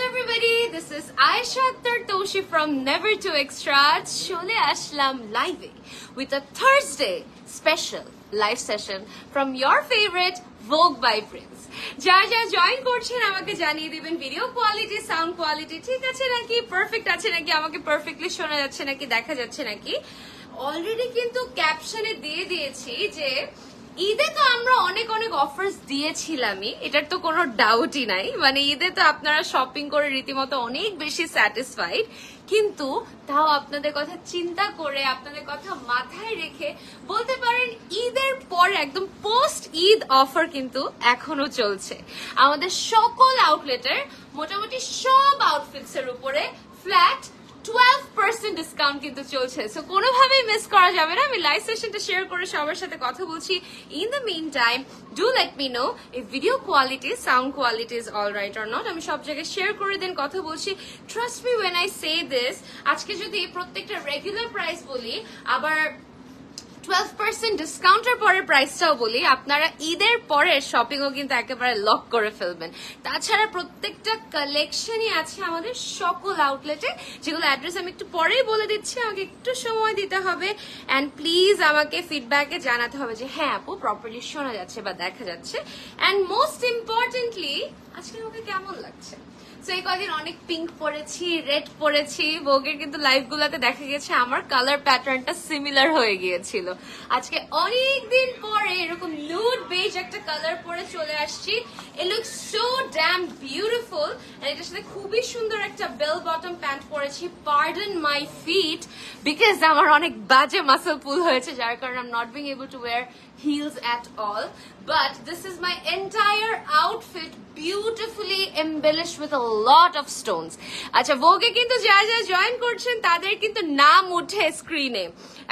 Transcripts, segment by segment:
everybody, this is Aisha Tartoshi from Never Too Extra. Chole ashlam live with a Thursday special live session from your favorite Vogue by Prince. যারা join করছেন আমাকে জানিয়ে দিবেন video quality, sound quality ঠিক আছে নাকি, perfect আছে নাকি, আমাকে পারফেক্টলি শোনা যাচ্ছে নাকি, দেখা যাচ্ছে নাকি। অলরেডি কিন্তু ক্যাপশনে দিয়ে দিয়েছি যে ঈদে তো আমরা অনেক অনেক অফার্স দিয়েছিলামই, এটার তো কোনো ডাউটই নাই। মানে ঈদে তো আপনারা শপিং করে রীতিমতো অনেক বেশি স্যাটিসফাইড, কিন্তু তাও আপনাদের কথা চিন্তা করে, আপনাদের কথা মাথায় রেখে বলতে পারেন ঈদের পরে একদম পোস্ট ঈদ অফার কিন্তু এখনো চলছে। আমাদের সকল আউটলেটের মোটামুটি সব আউটফিটস এর উপরে ফ্ল্যাট 12% ডিসকাউন্ট কিন্তু চলছে। সো কোনোভাবেই মিস করা যাবে না। আমি লাইভ সেশনটা শেয়ার করে সবার সাথে কথা বলছি। In the mean time do let me know if video quality, sound quality is all right or not. আমি সব জায়গায় শেয়ার করে দেন কথা বলছি। Trust me when I say this, আজকে যদি প্রত্যেকটা রেগুলার প্রাইস বলি, আবার 12% ডিসকাউন্টের পরের প্রাইসটাও বলি, আপনারা ঈদের পরের শপিংও কিন্তু একেবারে লক করে ফেলবেন। তাছাড়া প্রত্যেকটা কালেকশনই আছে আমাদের সকল আউটলেটে, যেগুলো অ্যাড্রেস আমি একটু পরেই বলে দিচ্ছি, আমাকে একটু সময় দিতে হবে। অ্যান্ড প্লিজ আমাকে ফিডব্যাকে জানাতে হবে যে হ্যাঁ আপু প্রপারলি শোনা যাচ্ছে বা দেখা যাচ্ছে। অ্যান্ড মোস্ট ইম্পর্টেন্টলি আজকে আমাকে কেমন লাগছে। তো এই কদিন অনেক পিঙ্ক পরেছি, রেড পরেছি, ভোগের কিন্তু লাইভ গুলাতে দেখা গেছে আমার কালার প্যাটার্নটা সিমিলার হয়ে গিয়েছিল। আজকে অনেকদিন পরে এরকম নুড বেজ একটা কালার পরে চলে আসছি। It looks so dam beautiful. এটার সাথে খুবই সুন্দর একটা বেল বটম প্যান্ট পরেছি। পার্ডন মাই ফিট বিকজ আমার অনেক বাজে মাসল পুল হয়েছে, যার কারণে I'm not being able to wear heels at all, but this is my entire outfit beautifully embellished with a lot of stones. আচ্ছা, ভোগে কিন্তু যারা জয়েন করছেন তাদের কিন্তু নাম উঠে স্ক্রিনে।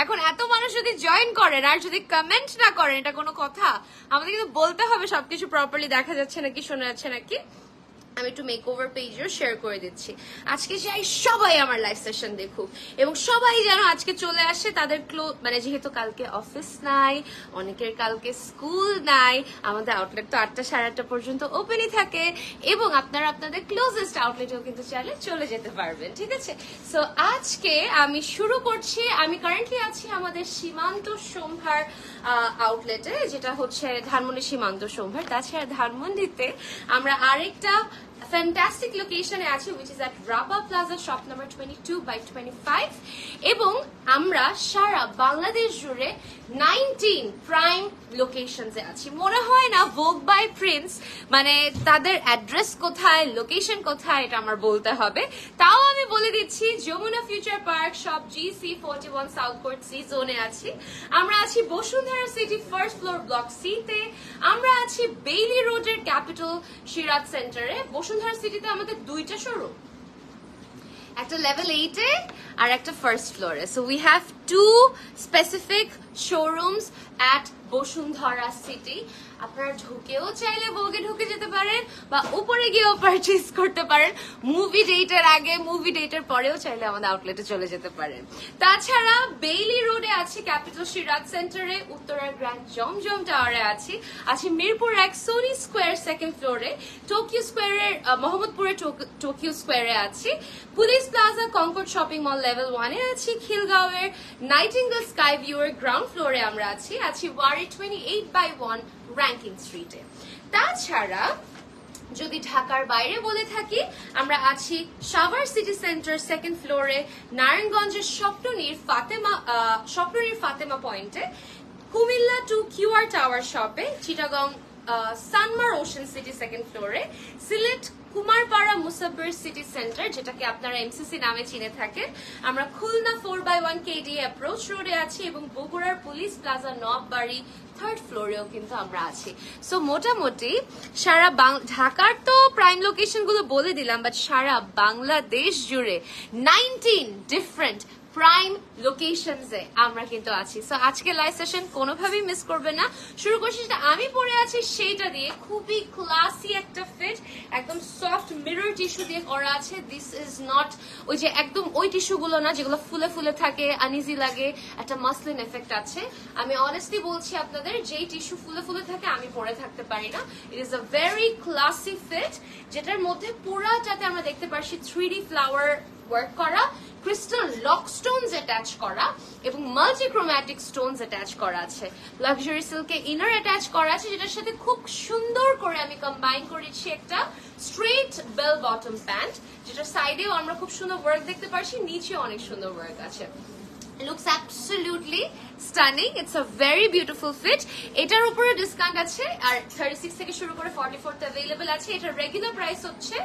এখন এত মানুষ যদি জয়েন করেন আর যদি কমেন্ট না করেন, এটা কোনো কথা? আমাদের কিন্তু বলতে হবে সবকিছু প্রপারলি দেখা যাচ্ছে নাকি, শোনা যাচ্ছে নাকি। আমি একটু মেকওভার পেজও শেয়ার করে দিচ্ছি। আজকে চাই সবাই আমার লাইভ সেশন দেখুক এবং সবাই যেন আজকে চলে আসে। তাদের মানে যেহেতু কালকে অফিস নাই, অনেকের কালকে স্কুল নাই, আমাদের আউটলেট তো 8টা সাড়ে 8টা পর্যন্ত ওপেনই থাকে এবং আপনারা আপনাদের ক্লোজেস্ট আউটলেটেও কিন্তু চাইলে চলে যেতে পারবেন, ঠিক আছে। সো আজকে আমি শুরু করছি। আমি কারেন্টলি আছি আমাদের সীমান্ত সম্ভার আউটলেটে, যেটা হচ্ছে ধানমন্ডি সীমান্ত সম্ভার। তাছাড়া ধানমন্ডিতে আমরা আরেকটা ফ্যান্টাস্টিক লোকেশনে আছে, which is at Raba Plaza shop number 22/25, এবং আমরা সারা বাংলাদেশ জুড়ে 19 প্রাইম লোকেশনসে আছি। মনে হয় না ভোগ বাই প্রিন্স মানে তাদের অ্যাড্রেস কোথায়, লোকেশন কোথায় এটা আমার বলতে হবে। তাও আমি বলে দিচ্ছি, Jamuna future park shop GC41 south court C জোনে আছি। আমরা আছি Bashundhara city first floor block C তে। আমরা আছি বেইলি রোডের ক্যাপিটাল সিরাজ সেন্টারে। বসুন্ধরা সিটিতে আমাদের 2টা শোরুম, একটা লেভেল 8-এ আর একটা ফার্স্ট ফ্লোরে। So we have 2 specific শোরুমস at Bashundhara city. আপনারা ঢুকেও চাইলে ভোগে ঢুকে যেতে পারেন বা উপরে গিয়েও পারচেজ করতে পারেন। মুভি ডেটের আগে, মুভি ডেটের পরেও চাইলে আমাদের আউটলেটে চলে যেতে পারেন। তাছাড়া বেইলি রোডে আছি ক্যাপিটাল সিরাজ সেন্টারে, উত্তরার গ্র্যান্ড জমজম টাওয়ারে আছি মিরপুর 1 সোনি স্কোয়ার 2nd ফ্লোরে, টোকিও স্কোয়ারের মোহাম্মদপুরে টোকিও স্কোয়ারে আছি, police plaza Concord shopping mall level 1-এ আছি, খিলগাঁওয়ের নাইটিঙ্গেল স্কাই ভিউয়ের গ্রাউন্ড ফ্লোরে আমরা আছি ওয়ারি 28/1 র্যাঙ্কিং স্ট্রিটে। তাছাড়া যদি ঢাকার বাইরে বলে থাকি, আমরা আছি সাভার সিটি সেন্টার 2nd ফ্লোরে, নারায়ণগঞ্জের স্বপ্ননীর ফাতেমা পয়েন্টে, কুমিল্লা 2 QR টাওয়ার শপে, Chittagong Sanmar ocean city 2nd ফ্লোরে, সিলেট কুমারপাড়া মুসাব্বির সিটি সেন্টার, যেটাকে আপনারা এমসিসি নামে চিনে থাকেন। আমরা খুলনা 4/1 KD অ্যাপ্রোচ রোডে আছি এবং বগুড়ার পুলিশ প্লাজা নববাড়ি 3rd ফ্লোরেও কিন্তু আমরা আছি। সো মোটামুটি সারা ঢাকার তো প্রাইম লোকেশন গুলো বলে দিলাম, বাট সারা বাংলাদেশ জুড়ে 19 ডিফারেন্ট প্রাইম লোকেশনসে আমরা কিন্তু আছি। সো আজকে লাইভ সেশন কোনোভাবেই মিস করবে না। শুরু করছি যেটা আমি পরে আছি সেইটা দিয়ে, খুবই ক্লাসি একটা ফিট, একদম সফট মিরর টিস্যু দিয়ে করা আছে। দিস ইজ নট ওই যে একদম ওই টিস্যুগুলো না যেগুলো ফুলে ফুলে থাকে, আনইজি লাগে, একটা মাসলিন এফেক্ট আছে। আমি অনেস্টলি বলছি আপনাদের, যেই টিস্যু ফুলে ফুলে থাকে আমি পরে থাকতে পারি না। It is a very classy fit, যেটার মধ্যে পুরাটাতে আমরা দেখতে পাচ্ছি 3D ফ্লাওয়ার ওয়ার্ক করা, ক্রিস্টাল লক স্টোনস অ্যাটাচ করা এবং মাল্টিক্রোম্যাটিক স্টোনস অ্যাটাচ করা আছে। লাক্সারি সিল্কে ইনার অ্যাটাচ করা আছে, যেটার সাথে খুব সুন্দর করে আমি কম্বাইন করেছি একটা স্ট্রেট বেল বটম প্যান্ট, যেটার সাইডেও আমরা খুব সুন্দর ওয়ার্ক দেখতে পাচ্ছি, নিচেও অনেক সুন্দর ওয়ার্ক আছে। Looks absolutely stunning. It's a very beautiful fit. এটার উপরে ডিসকাউন্ট আছে, আর 36 থেকে শুরু করে 44 তে अवेलेबल আছে। এটার রেগুলার প্রাইস হচ্ছে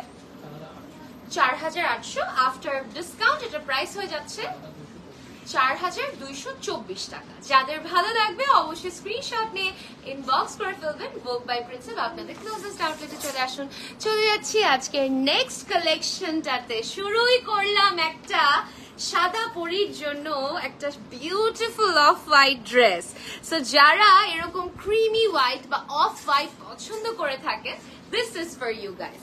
4800, আফটার ডিসকাউন্ট এটার প্রাইস হয়ে যাচ্ছে 4224 টাকা। যাদের ভালো লাগবে অবশ্যই স্ক্রিনশট নিয়ে ইনবক্স করে ফেলবেন। ভোগ বাই প্রিন্সেপ আপনাদের ক্লোজেস্ট আউটলেটে চলে আসুন। চলে যাচ্ছি আজকের নেক্সট কালেকশনটাতে। শুরুই করলাম একটা সাদা পরীর জন্য একটা beautiful off white dress. So যারা এরকম ক্রিমি হোয়াইট বা অফ হোয়াইট পছন্দ করে থাকে, this is for you guys.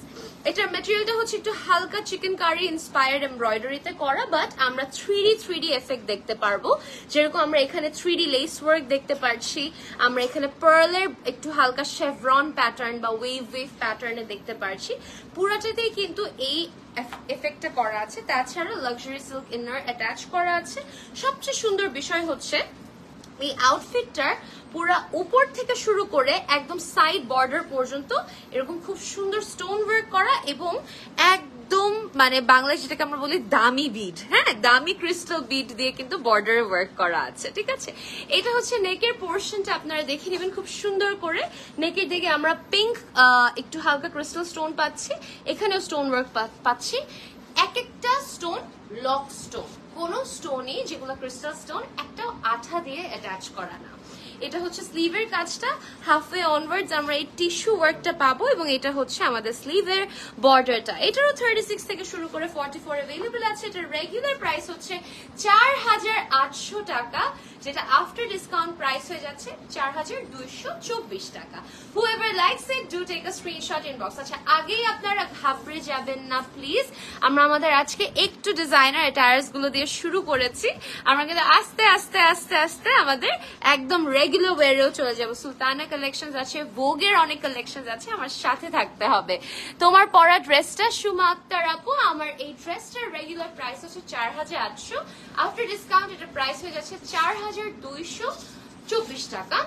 এটার ম্যাটেরিয়ালটা হচ্ছে একটু হালকা চিকেন কারি ইন্সপায়ার্ড এমব্রয়ডারিতে করা, বাট আমরা 3D এফেক্ট দেখতে পারবো। যেরকম আমরা এখানে 3D লেস ওয়ার্ক দেখতে পাচ্ছি, আমরা এখানে পার্লের একটু হালকা শেভরন প্যাটার্ন বা ওয়েভ প্যাটার্নে দেখতে পাচ্ছি। পুরাটাতেই কিন্তু এই এফেক্টটা করা আছে। তাছাড়া লাক্সারি সিল্ক ইনার অ্যাটাচ করা আছে। সবচেয়ে সুন্দর বিষয় হচ্ছে এই আউটফিটটার পুরা উপর থেকে শুরু করে একদম সাইড বর্ডার পর্যন্ত এরকম খুব সুন্দর স্টোন ওয়ার্ক করা, এবং একদম মানে বাংলায় যেটাকে আমরা বলি দামি বিড, হ্যাঁ, দামি ক্রিস্টাল বিড দিয়ে কিন্তু বর্ডারে ওয়ার্ক করা আছে। ঠিক আছে, এটা হচ্ছে নেকের পোর্শনটা, আপনারা দেখে নেবেন খুব সুন্দর করে। নেকের দিকে আমরা পিঙ্ক একটু হালকা ক্রিস্টাল স্টোন পাচ্ছি, এখানেও স্টোন ওয়ার্ক পাচ্ছি। এক একটা স্টোন লক স্টোন, কোন স্টোনই যেগুলো ক্রিস্টাল স্টোন একটা আঠা দিয়ে অ্যাটাচ করা না। এটা হচ্ছে স্লিভের কাজটা, হাফওয়ে অনওয়ার্ডস আমরা এই টিস্যু ওয়ার্কটা পাবো, এবং এটা হচ্ছে আমাদের স্লিভের বর্ডারটা। এটারও 36 থেকে শুরু করে 44 अवेलेबल আছে। এটার রেগুলার প্রাইস হচ্ছে 4800 টাকা, যেটা আফটার ডিসকাউন্ট প্রাইস হয়ে যাচ্ছে 4224 টাকা। Whoever likes it, do take a screenshot inbox. আচ্ছা, আগেই আপনারা ঘাবড়ে যাবেন না প্লিজ। আমরা আমাদের আজকে একটু ডিজাইনার অ্যাটায়ার্স গুলো দিয়ে শুরু করেছি, আমরা কিন্তু আস্তে আস্তে আস্তে আস্তে আমাদের একদম রেগুলার ওয়ারেও চলে যাবো। সুলতানা কালেকশন আছে, ভোগের অনেক কালেকশন আছে, আমার সাথে থাকতে হবে। তোমার পরা ড্রেসটা সুমা আক্তার আপু, আমার এই ড্রেসটার রেগুলার প্রাইস হচ্ছে 4800, আফটার ডিসকাউন্ট এটা প্রাইস হয়ে যাচ্ছে 4224 টাকা,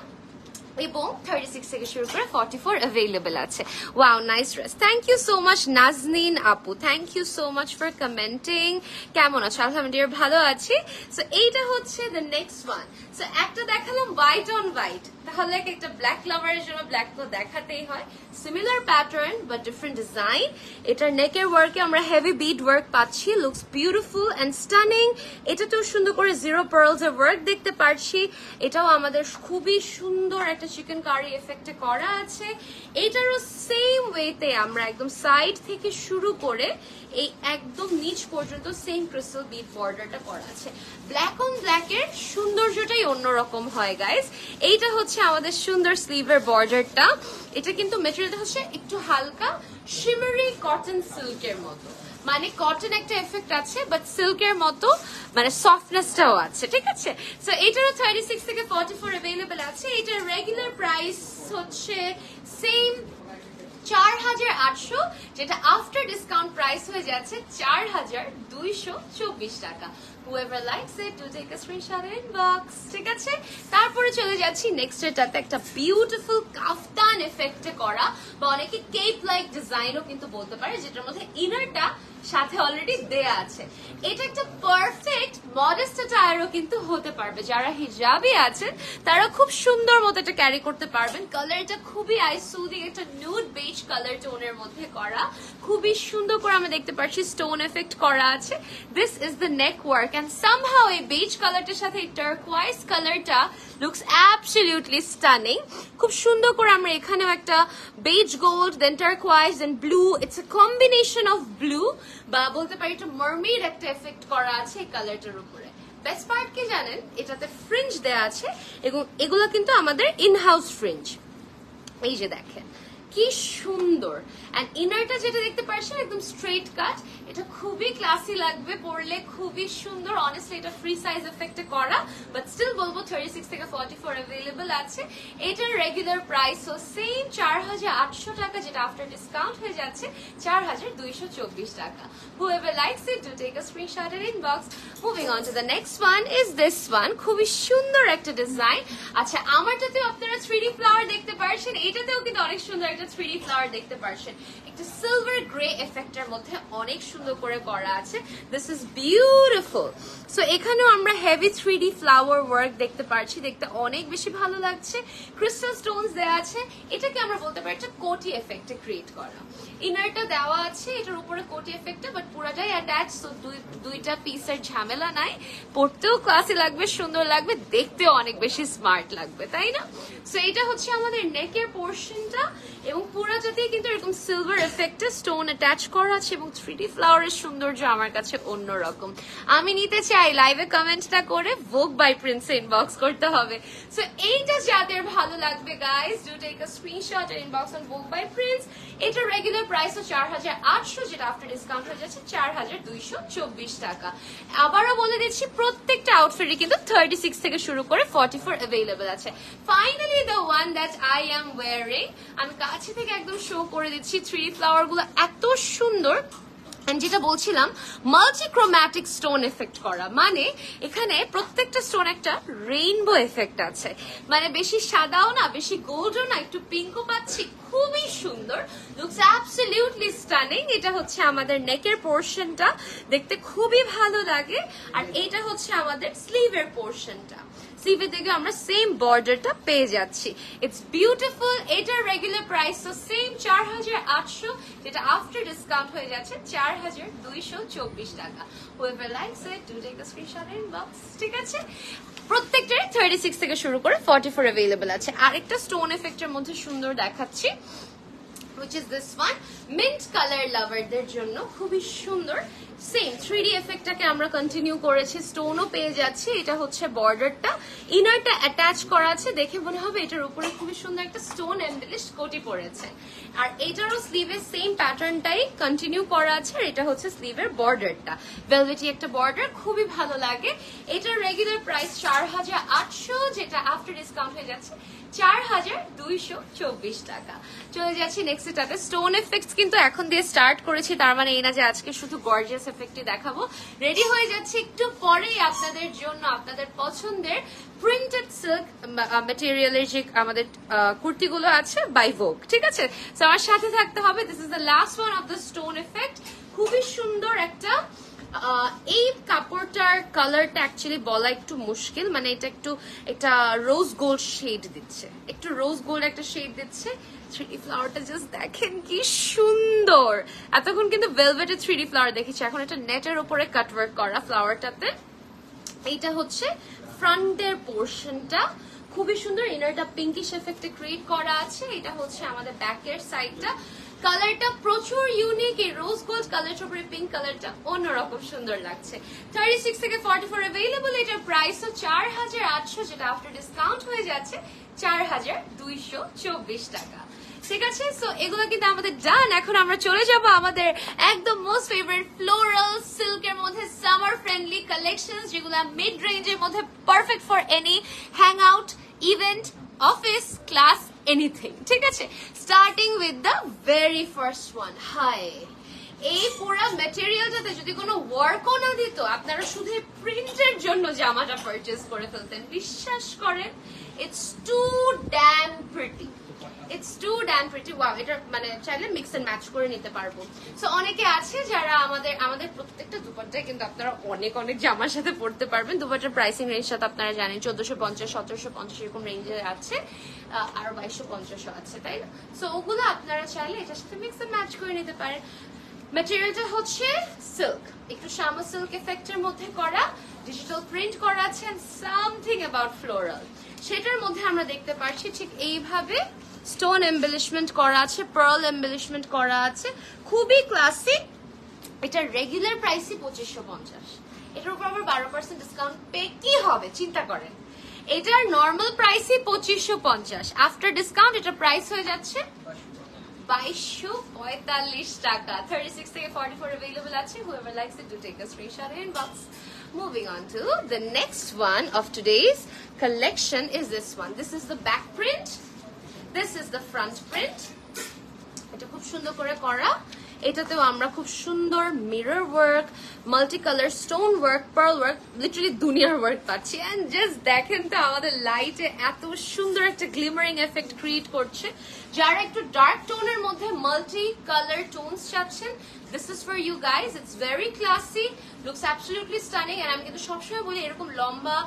এবং 36 থেকে শুরু করে 44 अवेलेबल আছে। Wow, nice dress. Thank you so much Naznin আপু, thank you so much for commenting. কেমন আছো? আলহামদুলিল্লাহ ভালো আছি। সো এইটা হচ্ছে দ্য নেক্সট ওয়ান। সো একটা দেখালাম হোয়াইট অন হোয়াইট, তাহলে একটা ব্ল্যাক লাভারের জন্য ব্ল্যাক তো দেখাতেই হয়। Similar pattern but different design. এটার নেকের ওয়ার্কে আমরা হেভি বিড ওয়ার্ক পাচ্ছি, লুকস বিউটিফুল অ্যান্ড স্টানিং। এটাতেও সুন্দর করে জিরো পার্লস এর ওয়ার্ক দেখতে পাচ্ছি। এটাও আমাদের খুবই সুন্দর একটা চিকেন কারি এফেক্টে করা আছে। এটারও সেম ওয়েতে আমরা একদম সাইড থেকে শুরু করে এই একদম নিচ পর্যন্ত সেম ক্রিস্টাল বিড বর্ডারটা করা আছে। ব্ল্যাক অন ব্ল্যাক এর সৌন্দর্যটাই অন্যরকম হয় গাইস। এইটা হচ্ছে আমাদের সুন্দর স্লিভের বর্ডারটা। এটা কিন্তু মেটেরিয়ালটা হচ্ছে একটু হালকা শিমারি কটন সিল্কের মতো, মানে কটন একটা এফেক্ট আছে বাট সিল্কের মতো মানে সফটনেসটাও আছে। ঠিক আছে, সো এটারও 36 থেকে 44 अवेलेबल আছে। এটার রেগুলার প্রাইস হচ্ছে সেম 4800, যেটা আফটার ডিসকাউন্ট প্রাইস হয়ে যাচ্ছে 4224 টাকা। Whoever likes it, do take a screenshot in inbox. ঠিক আছে, তারপরে চলে যাচ্ছি নেক্সট এটাতে, একটা বিউটিফুল কাফতান এফেক্টে করা বা অনেকে কেপ লাইক ডিজাইনও কিন্তু বলতে পারে, যেটার মধ্যে ইনারটা সাথে অলরেডি দেয়া আছে। এটা একটা পারফেক্ট মডেস্ট অ্যাটায়ারও কিন্তু হতে পারবে। যারা হিজাবি আছেন তারা খুব সুন্দর মতো এটা ক্যারি করতে পারবেন। কালারটা খুবই আইসুদি, একটা নিউড বেজ কালার টোনের মধ্যে করা, খুবই সুন্দর করে আমরা দেখতে পাচ্ছি স্টোন এফেক্ট করা আছে। This is the neck work, and somehow এই বেজ কালারটার সাথে এই টার্কোয়াইজ কালারটা লুকস অ্যাবসলিউটলি স্টানিং। খুব সুন্দর করে আমরা এখানেও একটা base gold, then turquoise, then blue, it's a combination of blue বা বলতে পারি একটা মারমেড একটা এফেক্ট করা আছে এই কালারটার উপরে। বেস্ট পার্ট কি জানেন, এটাতে ফ্রিঞ্জ দেয়া আছে এবং এগুলো কিন্তু আমাদের ইনহাউস ফ্রিঞ্জ। এই যে দেখেন কি সুন্দর। এন্ড ইনারটা যেটা দেখতে পাচ্ছেন একদম স্ট্রেট কাট, এটা খুবই ক্লাসি লাগবে, পরলে খুবই সুন্দর। অনেস্টলি এটা ফ্রি সাইজ এফেক্টে করা, বাট স্টিল বলবো 36 থেকে 44 अवेलेबल আছে। এটার রেগুলার প্রাইসও সেম 4800 টাকা, যেটা আফটার ডিসকাউন্ট হয়ে যাচ্ছে 4224 টাকা। Whoever likes it, do take a screenshot and inbox. Moving on to the next one is this one, খুবই সুন্দর একটা ডিজাইন। আচ্ছা, আমারটাতেও আপনারা 3D ফ্লাওয়ার দেখতে পাচ্ছেন, এটাতেও কিন্তু অনেক সুন্দর একটা 3D ফ্লাওয়ার দেখতে পাচ্ছেন। একটা সিলভার গ্রে এফেক্টের মধ্যে অনেক সুন্দর করে করা আছে। This is beautiful. সো এখানেও আমরা হেভি 3D ফ্লাওয়ার ওয়ার্ক দেখতে পাচ্ছি, দেখতে অনেক বেশি ভালো লাগছে। ক্রিস্টাল স্টোনস দেওয়া আছে, এটাকে আমরা বলতে পারি একটা কোটি এফেক্টে ক্রিয়েট করা। ইনারটা দেওয়া আছে এটার উপরে কোটি এফেক্টে, বাট পুরাটাই অ্যাটাচ, সো দুইটা পিসের ঝামেলা নাই। পড়তেও ক্লাসি লাগবে, সুন্দর লাগবে, দেখতেও অনেক বেশি স্মার্ট লাগবে, তাই না? সো এটা হচ্ছে আমাদের নেকের পোর্শনটা, এবং পুরাটাতেই কিন্তু এরকম সিলভার এফেক্টে স্টোন অ্যাটাচ করা আছে, এবং 3D ফ্লাওয়ারের সৌন্দর্য আমার কাছে অন্যরকম। আমি নিতে চাই, লাইভে কমেন্টটা করে ভোগ বাই প্রিন্সে ইনবক্স করতে হবে। সো এইটা যাদের ভালো লাগবে guys, do take a screenshot and inbox on Vogue by Prince. এটা রেগুলার প্রাইস 4800, যেটা আফটার ডিসকাউন্ট হয়ে যাচ্ছে 4224 টাকা। আবারও বলে দিচ্ছি, প্রত্যেকটা আউটফিটই কিন্তু 36 থেকে শুরু করে 44 अवेलेबल আছে। Finally the one that I M wiring, আমি কাছে থেকে একদম শো করে দিচ্ছি। 3D ফ্লাওয়ার গুলো এত সুন্দর, যেটা বলছিলাম মাল্টিক্রোম্যাটিক স্টোন এফেক্ট করা, মানে এখানে প্রত্যেকটা স্টোন একটা রেইনবো এফেক্ট আছে, মানে বেশি সাদাও না, বেশি গোল্ডও না, একটু পিঙ্কও পাচ্ছি, খুবই সুন্দর, লুকস অ্যাবসলিউটলি স্টানিং। এটা হচ্ছে আমাদের নেকের পোর্শনটা, দেখতে খুবই ভালো লাগে। আর এটা হচ্ছে আমাদের স্লিভের পোর্শনটা, স্লিভের দিকে আমরা সেম বর্ডারটা পেয়ে যাচ্ছি। It's beautiful. এটার রেগুলার প্রাইস তো সেম 4800, যেটা আফটার ডিসকাউন্ট হয়ে যাচ্ছে 4224 টাকা। Whoever likes it, do take a screenshot and inbox, ঠিক আছে? প্রত্যেকটাই 36 থেকে শুরু করে 44 अवेलेबल আছে। আরেকটা স্টোন এফেক্টের মধ্যে সুন্দর দেখাচ্ছি, which is this one, mint color loverদের জন্য খুবই সুন্দর। সেম 3D এফেক্টটাকে আমরা কন্টিনিউ করেছি, স্টোনও পেয়ে যাচ্ছি। এটা হচ্ছে বর্ডারটা, ইনারটা অ্যাটাচ করা আছে, দেখে মনে হবে এটার উপরে খুবই সুন্দর একটা স্টোন এমবেলিশ কোটি পড়েছে। আর এটারও স্লিভের সেম প্যাটার্নটাই কন্টিনিউ করা আছে, আর এটা হচ্ছে স্লিভের বর্ডারটা, ভেলভেটি একটা বর্ডার, খুবই ভালো লাগে। এটার রেগুলার প্রাইস 4800, যেটা আফটার ডিসকাউন্ট হয়ে যাচ্ছে 4224 টাকা। চলে যাচ্ছি নেক্সট এটাতে। স্টোন এফেক্টস কিন্তু এখন দিয়ে স্টার্ট করেছি, তার মানে এই না যে আজকে শুধু গর্জিয়াস এফেক্টই দেখাবো। রেডি হয়ে যাচ্ছে একটু পরেই আপনাদের জন্য আপনাদের পছন্দের প্রিন্টেড সিল্ক ম্যাটেরিয়ালের যে আমাদের কুর্তিগুলো আছে বাই ভোগ, ঠিক আছে? তো আমার সাথে থাকতে হবে। This is the last one of the stone effect. খুবই সুন্দর একটা, এই কাপড়টার কালারটা অ্যাকচুয়ালি বলা একটু মুশকিল, মানে এটা একটু একটা রোজ গোল্ড শেড দিচ্ছে, একটু রোজ গোল্ড একটা শেড দিচ্ছে। 3D ফ্লাওয়ারটা জাস্ট দেখেন কি সুন্দর। এতক্ষণ কিন্তু ভেলভেটের 3D ফ্লাওয়ার দেখেছি, এখন এটা নেটের উপরে কাটওয়ার্ক করা ফ্লাওয়ারটাতে। এইটা হচ্ছে ফ্রন্টের পোর্শনটা, খুবই সুন্দর। ইনারটা পিঙ্কিশ এফেক্টে ক্রিয়েট করা আছে। এটা হচ্ছে আমাদের ব্যাকের সাইডটা, কালারটা প্রচুর ইউনিক। এই রোজ গোল্ড কালারটার উপরে পিঙ্ক কালারটা অন্যরকম সুন্দর লাগছে। 36 থেকে 44 अवेलेबल। এটার প্রাইসও 4800, যেটা আফটার ডিসকাউন্ট হয়ে যাচ্ছে 4224 টাকা। ঠিক আছে, সো এগুলো কিন্তু আমাদের ডান। এখন আমরা চলে যাব আমাদের একদম মোস্ট ফেভারিট ফ্লোরাল সিল্কের মধ্যে সামার ফ্রেন্ডলি কালেকশনস, যেগুলো মিড রেঞ্জের মধ্যে perfect for any hang out, event, office, class, anything. ঠিক আছে, starting with the very first one. Hi, এই পুরো ম্যাটেরিয়ালটাতে যদি কোনো ওয়ার্কও না দিত, আপনারা শুধু প্রিন্টের জন্য জামাটা পারচেজ করে ফেলতেন। বিশ্বাস করেন, it's too damn pretty, it's too damn pretty. Wow, এটা মানে চাইলে মিক্স এন্ড ম্যাচ করে নিতে পারবো। সো অনেকে আছে যারা আমাদের প্রত্যেকটা দুপাট্টায় কিন্তু আপনারা অনেক অনেক জামার সাথে পড়তে পারবেন। দুপাট্টার প্রাইসিং রেঞ্জটা তো আপনারা জানেন, 1450, 1750 এরকম রেঞ্জে আছে, আর 2250 আছে, তাই না? সো ওগুলো আপনারা চাইলে এটার সাথে মিক্স এন্ড ম্যাচ করে নিতে পারেন। ম্যাটেরিয়ালটা হচ্ছে সিল্ক, একটু শামা সিল্ক এফেক্টের মধ্যে করা, ডিজিটাল প্রিন্ট করা আছে, এন্ড সামথিং অ্যাবাউট ফ্লোরাল। সেটার মধ্যে আমরা দেখতে পাচ্ছি ঠিক এইভাবে স্টোন এমবেলিশমেন্ট করা আছে, পার্ল এমবেলিশমেন্ট করা আছে, খুবই ক্লাসিক। এটা রেগুলার প্রাইসই 2550। এটার উপর আবার 12% ডিসকাউন্ট পে কি হবে চিন্তা করেন। এটার নরমাল প্রাইসই 2550, আফটার ডিসকাউন্ট এটা প্রাইস হয়ে যাচ্ছে 2245 টাকা। 36 থেকে 44 available আছে, whoever likes it do take a screenshot in inbox. Moving on to the next one of today's collection is this one. This is the back print, this is the front print. এটা খুব সুন্দর করে করা, এটাতেও আমরা খুব সুন্দর mirror work, multi colour stone work, pearl work, literally দুনিয়ার ওয়ার্ক পাচ্ছি। এন্ড জাস্ট দেখেন তো আমাদের লাইটে এত সুন্দর একটা গ্লিমারিং এফেক্ট ক্রিয়েট করছে। যারা একটু ডার্ক টোনের মধ্যে মাল্টি কালার টোনস চাচ্ছেন, this is for you guys. It's very classy, looks absolutely stunning. And আমি কিন্তু সবসময় বলি এরকম লম্বা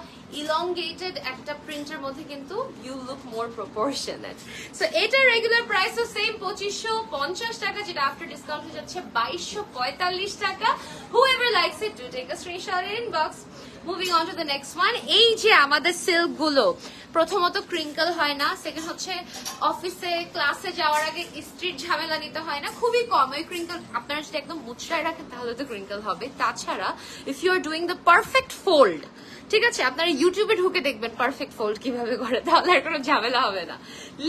elongated একটা প্রিন্টের মধ্যে কিন্তু you look more proportionate. So এটা রেগুলার প্রাইসও সেম 2550 টাকা, যেটা আফটার ডিসকাউন্ট হয়ে যাচ্ছে 2245 টাকা। whoever likes it do take a screenshot in inbox. Moving on to the next one. এই যে আমাদের সিল্ক গুলো প্রথমত ক্রিঙ্কল হয় না, সেকেন্ড হচ্ছে অফিসে ক্লাসে যাওয়ার আগে স্ট্রিট ঝামেলা নিতে হয় না, খুবই কম। ওই ক্রিঙ্কল আপনারা যদি একদম মুচড়ায় রাখেন তাহলে তো ক্রিঙ্কল হবে। তাছাড়া if you are doing the perfect fold, ঠিক আছে, আপনারা ইউটিউবে ঢুকে দেখবেন পারফেক্ট ফোল্ড কিভাবে করে, তাহলে আর কোনো ঝামেলা হবে না।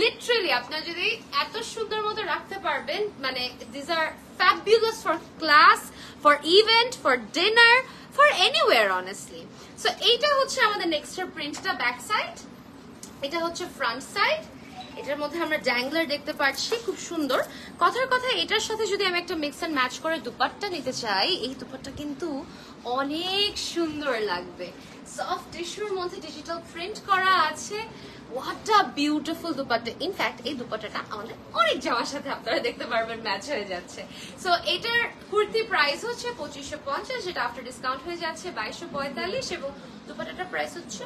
লিটারালি আপনারা যদি এত সুন্দর মতো রাখতে পারবেন, মানে this are fabulous for class, for event, for dinner, for anywhere honestly. So এইটা হচ্ছে আমাদের নেক্সট প্রিন্টটা ব্যাক সাইড, এটা হচ্ছে ফ্রন্ট সাইড। এটার মধ্যে আমরা ড্যাংলার দেখতে পাচ্ছি, খুব সুন্দর। কথার কথা এটার সাথে যদি আমি একটা মিক্স এন্ড ম্যাচ করে দুপাট্টা নিতে চাই, এই দুপাট্টা কিন্তু অনেক সুন্দর লাগবে। সফট টিস্যুর মধ্যে ডিজিটাল প্রিন্ট করা আছে। What a beautiful dupatta. In fact এই দুপাট্টাটা আমাদের অনেক জামার সাথে আপনারা দেখতে পারবেন ম্যাচ হয়ে যাচ্ছে। সো এটার কুর্তি প্রাইস হচ্ছে 2550, যেটা আফটার ডিসকাউন্ট হয়ে যাচ্ছে 2245, এবং দুপাট্টাটার প্রাইস হচ্ছে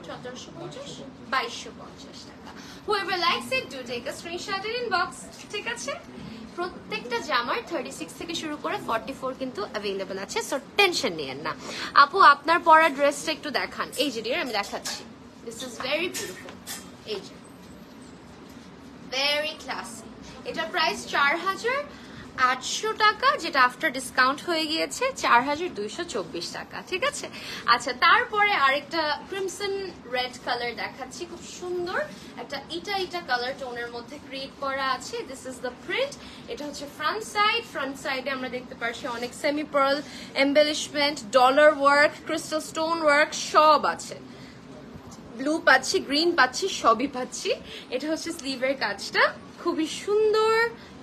2250 টাকা। whoever likes it do take a screenshot in inbox. ঠিক আছে, প্রত্যেকটা জামার 36 থেকে শুরু করে 44 কিন্তু अवेलेबल আছে, সো টেনশন নিয়েন না। আপু আপনার পরা ড্রেসটা একটু দেখান। এই যে ডিয়ার আমি দেখাচ্ছি, দিস ইজ ভেরি বিউটিফুল। এই যে ভেরি ক্লাসি। এটা প্রাইস 4800 টাকা, যেটা আফটার ডিসকাউন্ট হয়ে গিয়েছে 4224 টাকা। ঠিক আছে, আচ্ছা তারপরে আরেকটা ক্রিমসন রেড কালার দেখাচ্ছি, খুব সুন্দর একটা ইটা কালার টোনের মধ্যে ক্রিয়েট করা আছে। This is the print. এটা হচ্ছে ফ্রন্ট সাইড। ফ্রন্ট সাইডে আমরা দেখতে পাচ্ছি অনেক semi pearl embellishment, dollar work, crystal stone work সব আছে। ব্লু পাচ্ছি, গ্রিন পাচ্ছি, সবই পাচ্ছি। এটা হচ্ছে স্লিভের কাজটা, খুবই সুন্দর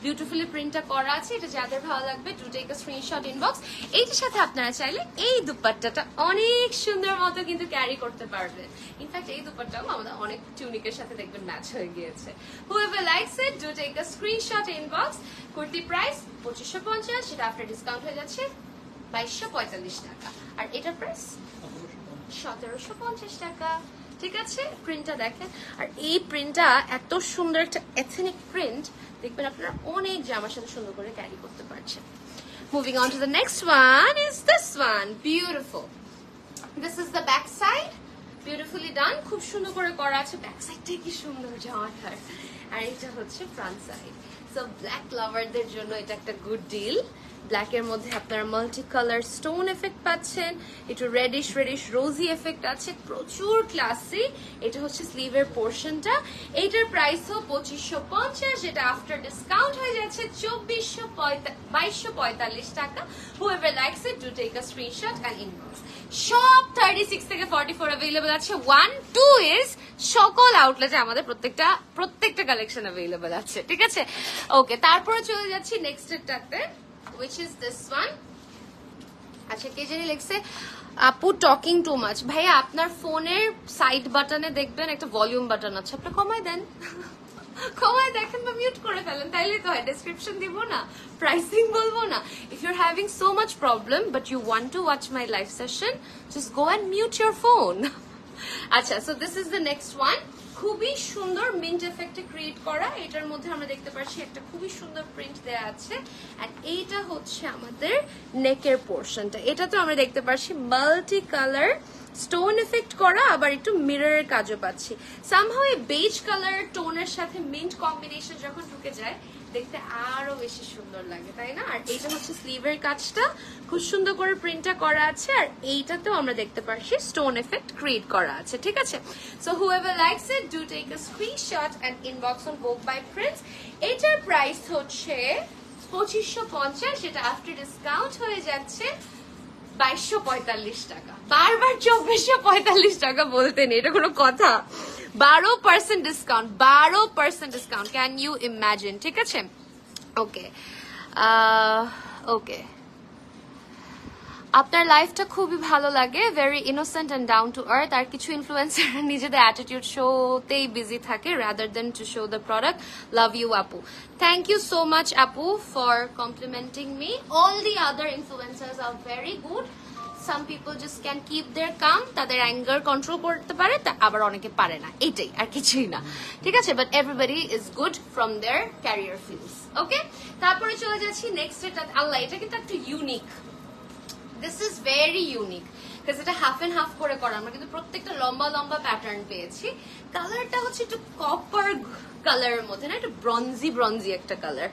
বিউটিফুলি প্রিন্টটা করা আছে। এটা যাদের ভালো লাগবে do take a screenshot inbox. এইটার সাথে আপনারা চাইলে এই দুপাট্টাটা অনেক সুন্দর মতো কিন্তু ক্যারি করতে পারবেন। ইনফ্যাক্ট এই দুপাট্টাও আমাদের অনেক টিউনিকের সাথে দেখবেন ম্যাচ হয়ে গিয়েছে। whoever likes it do take a screenshot inbox. Kurti price 2550, সেটা আফটার ডিসকাউন্ট হয়ে যাচ্ছে 2245 টাকা, আর এটার প্রাইস 1750 টাকা। ঠিক আছে, প্রিন্টটা দেখেন। আর এই প্রিন্টটা এত সুন্দর একটা এথনিক প্রিন্ট, দেখবেন আপনারা অনেক জামার সাথে সুন্দর করে ক্যারি করতে পারছেন। Moving on to the next one is this one, beautiful. This is the back side, beautifully done, খুব সুন্দর করে করা আছে। ব্যাক সাইডটাই কি সুন্দর জামাটার। আর এটা হচ্ছে ফ্রন্ট সাইড। সো ব্ল্যাক লাভারদের জন্য এটা একটা গুড ডিল। ব্ল্যাকের মধ্যে আপনারা মাল্টি কালার স্টোন এফেক্ট পাচ্ছেন, একটু রেডিশ রোজি এফেক্ট আছে, প্রচুর ক্লাসি। এটা হচ্ছে স্লিভের পোর্শনটা। এইটার প্রাইসও 2550, যেটা আফটার ডিসকাউন্ট হয়ে যাচ্ছে 2245 টাকা। whoever likes it do take a screenshot and inbox. সব 36 থেকে 44 अवेलेबल আছে। 1 2 is সকল আউটলেটে আমাদের প্রত্যেকটা কালেকশন अवेलेबल আছে। ঠিক আছে, ওকে, তারপরে চলে যাচ্ছি next এরটাতে, which is this one. আচ্ছা, কে জানি লিখছে আপু টকিং টু মাচ। ভাইয়া আপনার ফোনের সাইড বাটনে দেখবেন একটা ভলিউম বাটন আছে, আপনি কমাই দেন, কমাই দেখেন বা মিউট করে ফেলেন, তাইলে তো হয়। ডেসক্রিপশন দিব না, প্রাইসিং বলবো না। If you are having so much problem but you want to watch my live session, just go and mute your phone. আচ্ছা, so this is the next one. খুবই সুন্দর মিন্ট এফেক্টে ক্রিয়েট করা। এটার মধ্যে আমরা দেখতে পাচ্ছি একটা খুবই সুন্দর প্রিন্ট দেয়া আছে। এন্ড এইটা হচ্ছে আমাদের নেকের পোর্শনটা। এটা তো আমরা দেখতে পাচ্ছি মাল্টি কালার স্টোন এফেক্ট করা, আবার একটু মিররের কাজও পাচ্ছি। সামহাউ এই বেজ কালার টোনের সাথে মিন্ট কম্বিনেশন যখন ঢুকে যায়, দেখতে আরো বেশি সুন্দর লাগে, তাই না? আর এইটা হচ্ছে স্লিভের কাজটা খুব সুন্দর করে প্রিন্টটা করা আছে, আর এইটাতেও আমরা দেখতে পাচ্ছি স্টোন এফেক্ট ক্রিয়েট করা আছে, ঠিক আছে? So whoever likes it do take a screenshot and inbox on Vogue by Prince. এটার প্রাইস হচ্ছে 2550, যেটা আফটার ডিসকাউন্ট হয়ে যাচ্ছে 2245 টাকা। বারবার 2445 টাকা বলতে নেই, এটা কোনো কথা? 12% discount, 12% discount, can you imagine? ঠিক আছে, ওকে ওকে। আপনার লাইফটা খুবই ভালো লাগে, very innocent and down to earth. আর কিছু ইনফ্লুয়েন্সার নিজেদের অ্যাটিটিউড শোতেই বিজি থাকে rather than to show the product. Love you আপু, থ্যাংক ইউ সো মাচ আপু for complimenting me. All the other influencers আর very good, some people just can keep their calm, তাদের anger control করতে পারে, আবার অনেকে পারে না, এটাই আর কিছুই না, ঠিক আছে? But everybody is good from their career fields. Okay, তারপরে চলে যাচ্ছি নেক্সট এটা। আল্লাহ, এটা কিন্তু একটু unique, this is very unique, because এটা হাফ এন্ড হাফ করে করা। আমরা কিন্তু প্রত্যেকটা লম্বা লম্বা প্যাটার্ন পেয়েছি। কালারটা হচ্ছে একটু কপার কালারের মধ্যে, না, একটু ব্রঞ্জি ব্রঞ্জি একটা কালার,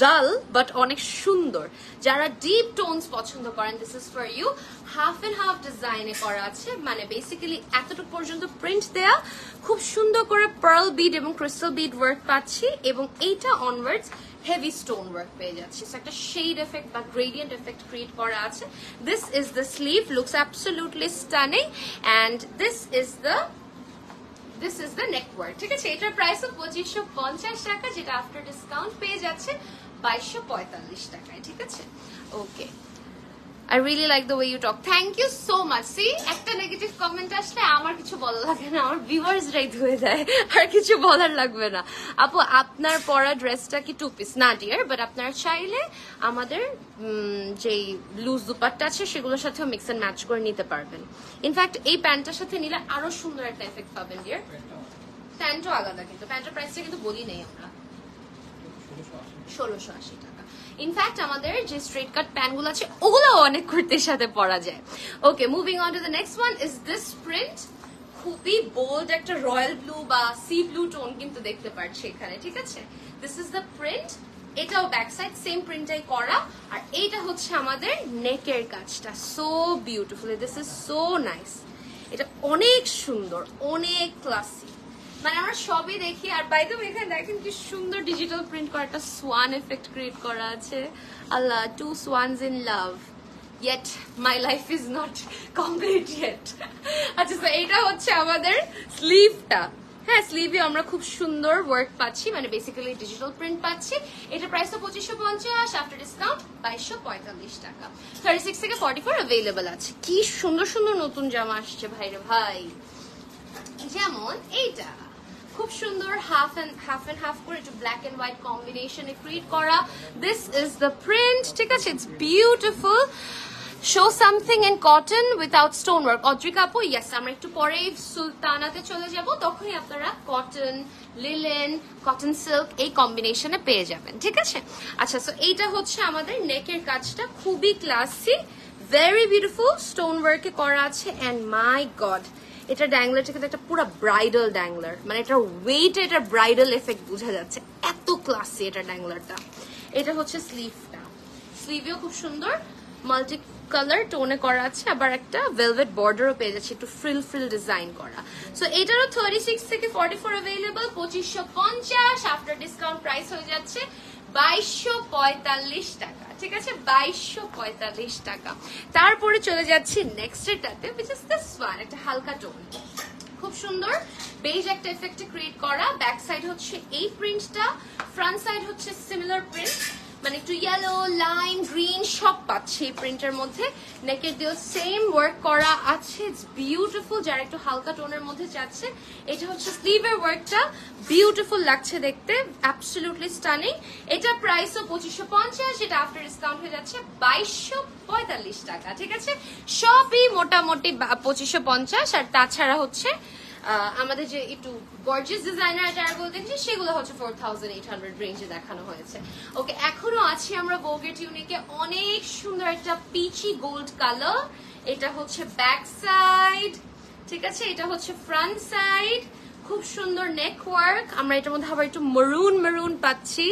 ডাল বাট অনেক সুন্দর। যারা ডিপ টোনস পছন্দ করেন, this is for you. Half and half ডিজাইনে করা আছে, মানে বেসিক্যালি এতটুকু পর্যন্ত প্রিন্ট দেয়া, খুব সুন্দর করে পার্ল বিড এবং ক্রিস্টাল বিড ওয়ার্ক পাচ্ছি, এবং এইটা অনওয়ার্ডস হেভি স্টোন ওয়ার্ক পেয়ে যাচ্ছে। একটা শেড এফেক্ট বা গ্রেডিয়েন্ট এফেক্ট ক্রিয়েট করা আছে। This is the sleeve, looks absolutely stunning, and this is the neck work, ঠিক আছে? এটার প্রাইস 2550 টাকা, যেটা আফটার ডিসকাউন্ট পেয়ে যাচ্ছে 2245 টাকায়, ঠিক আছে? ওকে, I really like the way you talk. Thank you so much. See, একটা নেগেটিভ কমেন্ট আসলে আমার কিছু বলা লাগে না, আমার ভিউয়ার্স রাইট হয়ে যায়, আর কিছু বলার লাগবে না। আপু, আপনার পরা ড্রেসটা কি টু পিস? না ডিয়ার, বাট আপনারা চাইলে আমাদের যেই লুজ দুপাট্টা আছে সেগুলোর সাথেও মিক্স এন্ড ম্যাচ করে নিতে পারবেন। ইনফ্যাক্ট এই প্যান্টটার সাথে নিলে আরো সুন্দর একটা এফেক্ট পাবেন ডিয়ার। প্যান্টও আলাদা, কিন্তু প্যান্টের প্রাইসটা কিন্তু বলি নেই আমরা, 1680 টাকা। ইনফ্যাক্ট আমাদের যে স্ট্রেট কাট প্যান্ট গুলো আছে ওগুলো অনেক কুর্তির সাথে পরা যায়। Okay, moving on to the next one is this print. খুবই বোল্ড একটা রয়্যাল ব্লু বা সি ব্লু টোন কিন্তু দেখতে পাচ্ছি এখানে, ঠিক আছে? This is the print. এটাও ব্যাক সাইড সেম প্রিন্টটাই করা, আর এইটা হচ্ছে আমাদের নেকের কাজটা। So beautiful, this is so nice. এটা অনেক সুন্দর, অনেক ক্লাসি, মানে আমরা সবই দেখি। আর বাই দ্য ওয়ে, এখানে দেখেন কি সুন্দর ডিজিটাল প্রিন্ট করা একটা সোয়ান এফেক্ট ক্রিয়েট করা আছে। Allah, two swans in love, yet my life is not complete yet. আচ্ছা, তো এইটা হচ্ছে আমাদের স্লিভটা। হ্যাঁ, স্লিভে আমরা খুব সুন্দর ওয়ার্ক পাচ্ছি, মানে বেসিক্যালি ডিজিটাল প্রিন্ট পাচ্ছি। এটা প্রাইস 2550, আফটার ডিসকাউন্ট 2245 টাকা। 36 থেকে 44 অ্যাভেলেবল আছে। কি সুন্দর সুন্দর নতুন জামা আসছে ভাইরে ভাই, যেমন এইটা খুব সুন্দর হাফ এন্ড হাফ করে একটু ব্ল্যাক এন্ড হোয়াইট কম্বিনেশনে ক্রিয়েট করা। দিস ইজ দ্য প্রিন্ট, ঠিক আছে? It's beautiful. Show something in cotton without stonework. Adrika আপু, ইয়েস, আমরা একটু পরে সুলতানাতে চলে যাব, তখনই আপনারা কটন, লিলেন, কটন সিল্ক এই কম্বিনেশনে পেয়ে যাবেন, ঠিক আছে? আচ্ছা, সো এইটা হচ্ছে আমাদের নেকের কাজটা, খুবই ক্লাসি, ভেরি বিউটিফুল, স্টোন ওয়ার্কে করা আছে। অ্যান্ড মাই গড, এটা ড্যাংলারটা কিন্তু একটা পুরো ব্রাইডাল ড্যাংলার, মানে এটা ওয়েটে এটা ব্রাইডাল এফেক্ট বোঝা যাচ্ছে, এত ক্লাসি এটা ড্যাংলারটা। এটা হচ্ছে স্লিভটা, স্লিভেও খুব সুন্দর মাল্টি কালার টোনে করা আছে, আবার একটা ভেলভেট বর্ডারও পেয়ে যাচ্ছে, একটু ফ্রিল ফ্রিল ডিজাইন করা। সো এটারও 36 থেকে 44 অ্যাভেলেবল, 2550, আফটার ডিসকাউন্ট প্রাইস হয়ে যাচ্ছে 2245 টাকা, ঠিক আছে? 2245 টাকা। তারপরে চলে যাচ্ছি নেক্সট এটাতে, which is this one, একটা হালকা টোন, খুব সুন্দর বেজ একটা এফেক্ট ক্রিয়েট করা। ব্যাক সাইড হচ্ছে এই প্রিন্টটা, ফ্রন্ট সাইড হচ্ছে সিমিলার প্রিন্ট, মানে একটু ইয়েলো, লাইম, গ্রিন সব পাচ্ছে এই প্রিন্টের মধ্যে। নেকের দিয়েও সেম ওয়ার্ক করা আছে, ইটস বিউটিফুল। যারা একটু হালকা টোনের মধ্যে চাচ্ছে, এটা হচ্ছে স্লিভের ওয়ার্কটা, বিউটিফুল লাগছে দেখতে, অ্যাবসলিউটলি স্টানিং। এটা প্রাইসও 2550, এটা আফটার ডিসকাউন্ট হয়ে যাচ্ছে 2245 টাকা, ঠিক আছে? সবই মোটামুটি 2550, আর তাছাড়া হচ্ছে আমাদের যে একটু গর্জিয়াস ডিজাইনার যারাগুলো দেখছি সেগুলো হচ্ছে 4800 রেঞ্জে দেখানো হয়েছে। ওকে, এখনো আছি আমরা ভোগের টিউনিকে, অনেক সুন্দর একটা পিচি গোল্ড কালার। এটা হচ্ছে ব্যাক সাইড, ঠিক আছে? এটা হচ্ছে ফ্রন্ট সাইড, খুব সুন্দর নেক ওয়ার্ক, আমরা এটার মধ্যে আবার একটু মেরুন মেরুন পাচ্ছি,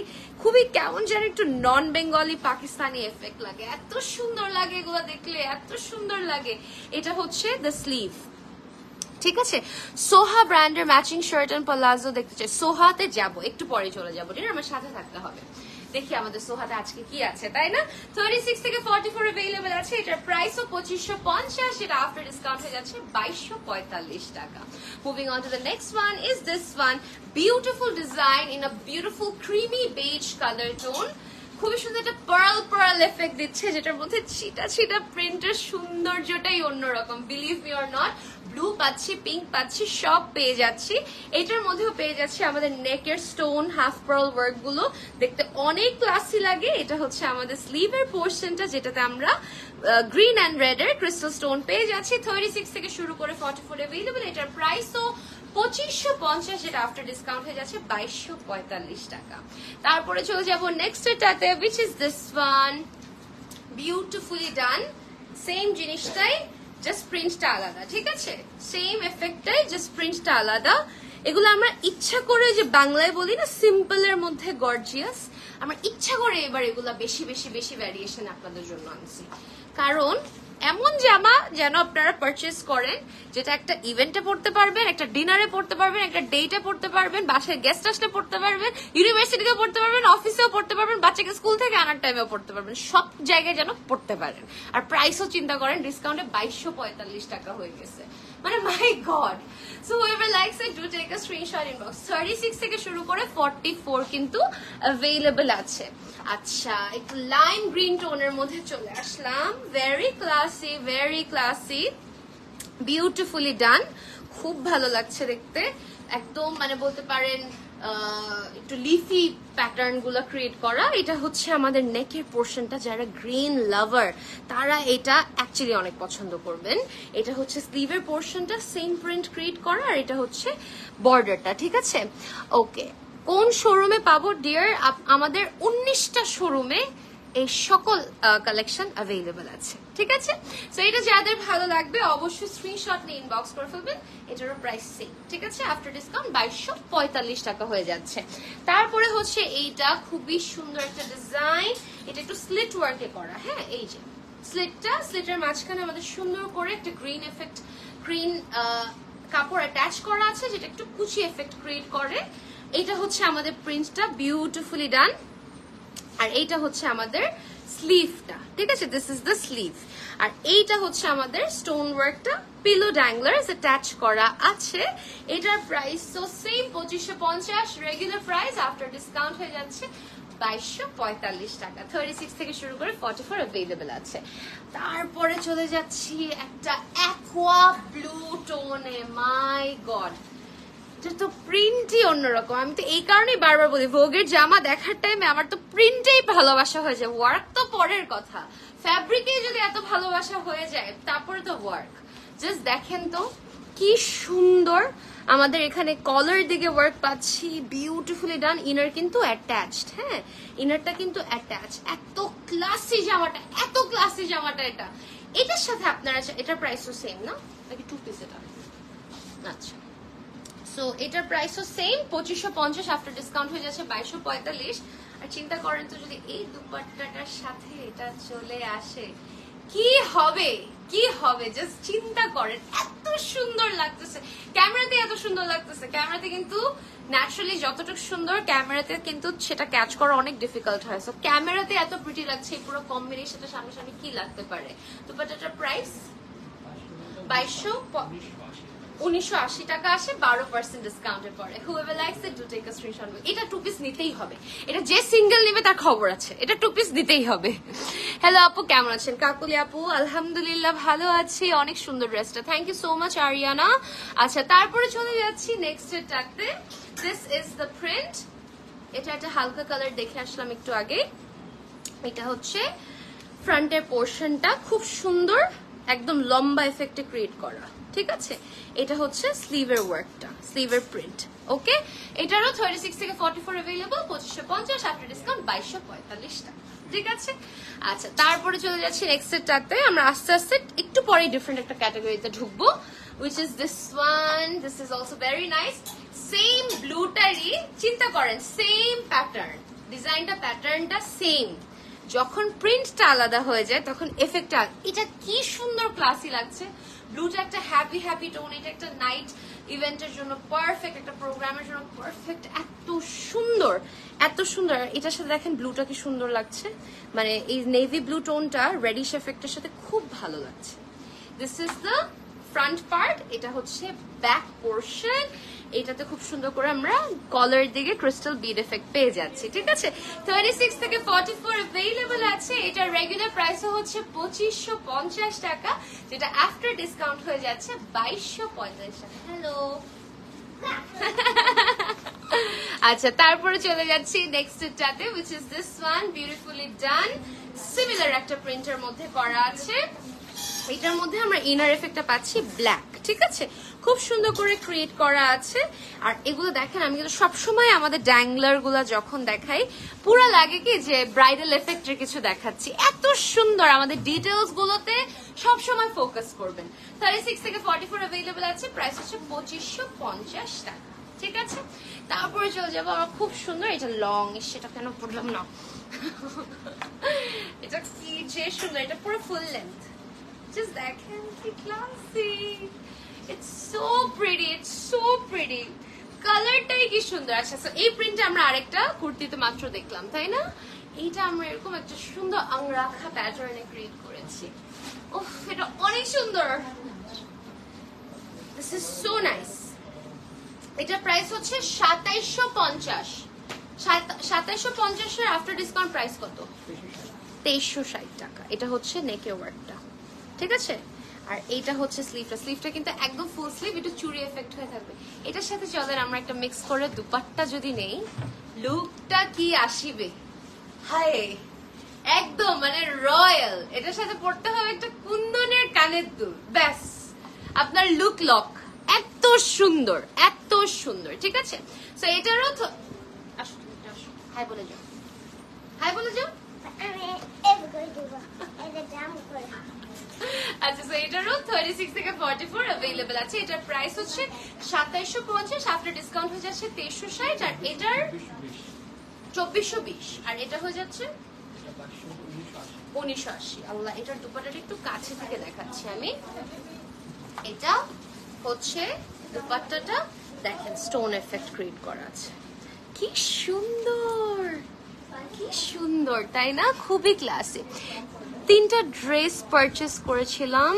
খুবই কেমন যেন একটু নন বেঙ্গলি পাকিস্তানি এফেক্ট লাগে, এত সুন্দর লাগে এগুলো দেখলে, এত সুন্দর লাগে। এটা হচ্ছে দ্য স্লিভ, ঠিক আছে। সোহা ব্র্যান্ডের ম্যাচিং শার্ট এন্ড প্লাজো দেখতে চাই, সোহাতে যাব একটু পরে চলে যাবো, ঠিক আছে, আমার সাথে থাকতে হবে। দেখি আমাদের সোহাতে আজকে কি আছে, তাই না। 36 থেকে 44 अवेलेबल আছে, এটার প্রাইসও 2550, এটা আফটার ডিসকাউন্ট হয়ে যাচ্ছে 2245 টাকা। Moving on to the next one is this one, beautiful design in a beautiful creamy beige colour tone, খুবই সুন্দর একটা পার্ল পার্ল এফেক্ট দিচ্ছে, যেটার মধ্যে ছিটা ছিটা প্রিন্টের সৌন্দর্যটাই অন্যরকম, believe me or not. Blue পাচ্ছি, পিঙ্ক পাচ্ছি, সব পেয়ে যাচ্ছি। এটার মধ্যেও পেয়ে যাচ্ছি আমাদের নেকের স্টোন হাফ পার্ল ওয়ার্ক গুলো, দেখতে অনেক ক্লাসি লাগে। এটা হচ্ছে আমাদের স্লিভের পোর্শনটা, যেটাতে আমরা গ্রিন অ্যান্ড রেড এর ক্রিস্টাল স্টোন পেয়ে যাচ্ছি। 36 থেকে শুরু করে 44 अवेलेबल, এটার প্রাইসও 2550, এটা আফটার ডিসকাউন্ট হয়ে যাচ্ছে 2245 টাকা। তারপরে চলে যাবো নেক্সট এটাতে, which is this one, beautifully done, same জিনিসটাই, জাস্ট প্রিন্টটা আলাদা, ঠিক আছে, সেম এফেক্টটাই, জাস্ট প্রিন্টটা আলাদা। এগুলো আমরা ইচ্ছা করে, যে বাংলায় বলি না সিম্পলের মধ্যে গর্জিয়াস, আমরা ইচ্ছা করে এবার এগুলা বেশি বেশি বেশি ভ্যারিয়েশন আপনাদের জন্য আনছি, কারণ এমন জামা যেন আপনারা পারচেজ করেন যেটা একটা ইভেন্টে পড়তে পারবেন, একটা ডিনারে পড়তে পারবেন, একটা ডেটে পড়তে পারবেন, বাসায় গেস্ট আসলে পড়তে পারবেন, ইউনিভার্সিটিতেও পড়তে পারবেন, অফিসেও পড়তে পারবেন, বাচ্চাকে স্কুল থেকে আনার টাইমেও পড়তে পারবেন, সব জায়গায় যেন পড়তে পারেন। আর প্রাইসও চিন্তা করেন, ডিসকাউন্টে 2245 টাকা হয়ে গেছে, মানে my god. So whoever likes it, do take a screenshot inbox। 36 থেকে শুরু করে 44 কিন্তু अवेलेबल আছে। আচ্ছা, একটু লাইম গ্রিন টোনের মধ্যে চলে আসলাম, ভেরি ক্লাসি, বিউটিফুলি ডান, খুব ভালো লাগছে দেখতে, একদম মানে বলতে পারেন একটু লিফি প্যাটার্ন গুলো ক্রিয়েট করা। এটা হচ্ছে আমাদের নেকের পোর্শনটা, যারা গ্রিন লাভার তারা এটা অ্যাকচুয়ালি অনেক পছন্দ করবেন। এটা হচ্ছে স্লিভের পোর্শনটা, সেম প্রিন্ট ক্রিয়েট করা, আর এটা হচ্ছে বর্ডারটা, ঠিক আছে। ওকে, কোন শোরুমে পাবো ডিয়ার? আমাদের 19টা শোরুমে এই সকল কালেকশন अवेलेबल আছে, ঠিক আছে। সো এটা যাদের ভালো লাগবে অবশ্যই স্ক্রিনশট নিয়ে ইনবক্স করে ফেলবেন, এটারও প্রাইস সেম, ঠিক আছে, আফটার ডিসকাউন্ট 2245 টাকা হয়ে যাচ্ছে। তারপরে হচ্ছে এইটা খুবই সুন্দর একটা ডিজাইন, এটা একটু স্লিট ওয়ার্কে করা, হ্যাঁ, এই যে স্লিটের মাঝখানে আমাদের সুন্দর করে একটা গ্রিন এফেক্ট, গ্রিন কাপড় অ্যাটাচ করা আছে, যেটা একটু কুচি এফেক্ট ক্রিয়েট করে। এটা হচ্ছে আমাদের প্রিন্টটা, বিউটিফুলি ডান, আর এইটা হচ্ছে আমাদের স্লিভটা, ঠিক আছে, দিস ইজ দ্য স্লিভ। আর এইটা হচ্ছে আমাদের স্টোন ওয়ার্কটা, পিলো ড্যাংলার্স অ্যাটাচ করা আছে। এটার প্রাইস তো same 2550, regular price after discount হয়ে যাচ্ছে 2245 টাকা। 36 থেকে শুরু করে 44 अवेलेबल আছে। তারপরে চলে যাচ্ছি একটা অ্যাকোয়া ব্লু টোনে, মাই গড, এটা তো প্রিন্টই অন্যরকম। আমি তো এই কারণেই বারবার বলি, ভোগের জামা দেখার টাইমে আমার তো প্রিন্টেই ভালোবাসা হয়ে যায়, ওয়ার্ক তো পরের কথা, ফ্যাব্রিকে যদি এত ভালোবাসা হয়ে যায় তারপরে তো ওয়ার্ক। জাস্ট দেখেন তো কি সুন্দর, আমাদের এখানে কলার দিকে ওয়ার্ক পাচ্ছি, বিউটিফুলি ডান, ইনার কিন্তু অ্যাটাচড, হ্যাঁ, ইনারটা কিন্তু অ্যাটাচ, এত ক্লাসি জামাটা, এত ক্লাসি জামাটা। এটার সাথে আপনারা, এটার প্রাইসও সেম না নাকি টু পিস এটা? আচ্ছা, সো এটার প্রাইসও সেম 2550, আফটার ডিসকাউন্ট হয়ে যাচ্ছে 2245। আর চিন্তা করেন তো যদি এই দুপাট্টাটার সাথে এটা চলে আসে, কি হবে, কি হবে, জাস্ট চিন্তা করেন, এত সুন্দর লাগতেছে, ক্যামেরাতে এত সুন্দর লাগতেছে। ক্যামেরাতে কিন্তু ন্যাচারালি যতটুকু সুন্দর, ক্যামেরাতে কিন্তু সেটা ক্যাচ করা অনেক ডিফিকাল্ট হয়। সো ক্যামেরাতে এত প্রিটি লাগছে, এই পুরো কম্বিনেশনটা সামনাসামনি কি লাগতে পারে। দুপাট্টাটার প্রাইস 1980 টাকা আসে, 12% ডিসকাউন্টের পরে। whoever likes it, do take a screenshot। এটা টু পিস নিতেই হবে, এটা যে সিঙ্গেল নেবে তার খবর আছে, এটা টু পিস দিতেই হবে। হ্যালো আপু, কেমন আছেন? কাকুলি আপু, আলহামদুলিল্লাহ ভালো আছি, অনেক সুন্দর ড্রেসটা, thank you so much Ariana. আচ্ছা, তারপরে চলে যাচ্ছি নেক্সট এটাতে, দিস ইজ দ্য প্রিন্ট, এটা একটা হালকা কালার দেখে আসলাম একটু আগে। এটা হচ্ছে ফ্রন্টের পোর্শনটা, খুব সুন্দর, একদম লম্বা এফেক্টে ক্রিয়েট করা, ঠিক আছে। এটা হচ্ছে স্লিভের ওয়ার্কটা, স্লিভের প্রিন্ট, ওকে। এটারও 36 থেকে 44 अवेलेबल, 2550, আফটার ডিসকাউন্ট 2245 টাকা, ঠিক আছে। আচ্ছা, তারপরে চলে যাচ্ছি নেক্সট সেটটাতে, আমরা আস্তে আস্তে একটু পরে ডিফারেন্ট একটা ক্যাটাগরিতে ঢুকবো, which is this one. This is also very nice. Same ব্লুটারই চিন্তা করেন, সেম প্যাটার্ন, ডিজাইনটা প্যাটার্নটা সেম, যখন প্রিন্টটা আলাদা হয়ে যায় তখন এফেক্টটা, এটা কি সুন্দর ক্লাসি লাগছে। ব্লুটা একটা হ্যাপি হ্যাপি টোন, এটা একটা নাইট ইভেন্টের জন্য পারফেক্ট, একটা প্রোগ্রামের জন্য পারফেক্ট, এত সুন্দর এত সুন্দর। এটার সাথে দেখেন ব্লুটা কি সুন্দর লাগছে, মানে এই নেভি ব্লু টোনটা রেডিশ এফেক্টের সাথে খুব ভালো লাগছে। This is the front part, এটা হচ্ছে ব্যাক পোর্শন। এটাতে খুব সুন্দর করে আমরা কলার দিকে ক্রিস্টাল বিড এফেক্ট পেয়ে যাচ্ছি, ঠিক আছে। 36 থেকে 44 अवेलेबल আছে। এটা রেগুলার প্রাইসও হচ্ছে 2550 টাকা, যেটা আফটার ডিসকাউন্ট হয়ে যাচ্ছে 2250 টাকা। হ্যালো আচ্ছা, তারপরে চলে যাচ্ছি নেক্সট টাতে, which is this one, beautifully done, similar একটা প্রিন্টের মধ্যে করা আছে। এটার মধ্যে আমরা ইনার এফেক্টটা পাচ্ছি ব্ল্যাক, ঠিক আছে, খুব সুন্দর করে ক্রিয়েট করা আছে। আর এগুলো দেখেন, আমি কিন্তু সবসময় আমাদের ড্যাংলার গুলা যখন দেখাই পুরো লাগে কি যে ব্রাইডাল এফেক্টের কিছু দেখাচ্ছি, এত সুন্দর। আমাদের ডিটেলস গুলোতে সবসময় ফোকাস করবেন। 36 থেকে 44 अवेलेबल আছে, প্রাইস হচ্ছে 2550 টাকা, ঠিক আছে। তারপরে চলে যাবো আমার খুব সুন্দর, এটা লং, সেটা কেন পড়লাম না এটা কি যে সুন্দর, এটা পুরো ফুল লেন্থ, just দেখেন কি classy, it's so pretty, it's so pretty, কালারটাই কি সুন্দর। আচ্ছা, এই প্রিন্টটা আমরা আরেকটা কুর্তিতে মাত্র দেখলাম, তাই না? এইটা আমরা এরকম একটা সুন্দর আংরাখা প্যাটার্নে ক্রিয়েট করেছি, উফ এটা অনেক সুন্দর, this is so nice। এটার প্রাইস হচ্ছে 2750, 2750 এর আফটার ডিসকাউন্ট প্রাইস কত? 2360 টাকা। এটা হচ্ছে নেকে ওয়ার্কটা, ঠিক আছে। আর এইটা হচ্ছে স্লিভটা, স্লিভটা কিন্তু একদম ফুল স্লিভ, একটু চুড়ি এফেক্ট হয়ে থাকবে। এটার সাথে চলেন আমরা একটা মিক্স করে দুপাট্টা যদি নেই, লুকটা কি আসিবে, হায় একদম মানে রয়্যাল। এটার সাথে পড়তে হবে একটা কুন্দনের কানের দুল, ব্যাস আপনার লুক লক, এত সুন্দর এত সুন্দর, ঠিক আছে। সো এটারও আসো, হাই বলে যাও, হাই বলে যাও। আচ্ছা, সো এটারও 36 থেকে 44 अवेलेबल আছে। এটার প্রাইস হচ্ছে 2750, আফটার ডিসকাউন্ট হয়ে যাচ্ছে 2360, আর এটার 2420, আর এটা হয়ে যাচ্ছে 1980। আল্লাহ, এটার দুপাট্টাটা একটু কাছে থেকে দেখাচ্ছি আমি। এটা হচ্ছে দুপাট্টাটা, দেখেন স্টোন এফেক্ট ক্রিয়েট করা আছে, কি সুন্দর কি সুন্দর, তাই না? খুবই ক্লাসি। তিনটা ড্রেস পারচেস করেছিলাম।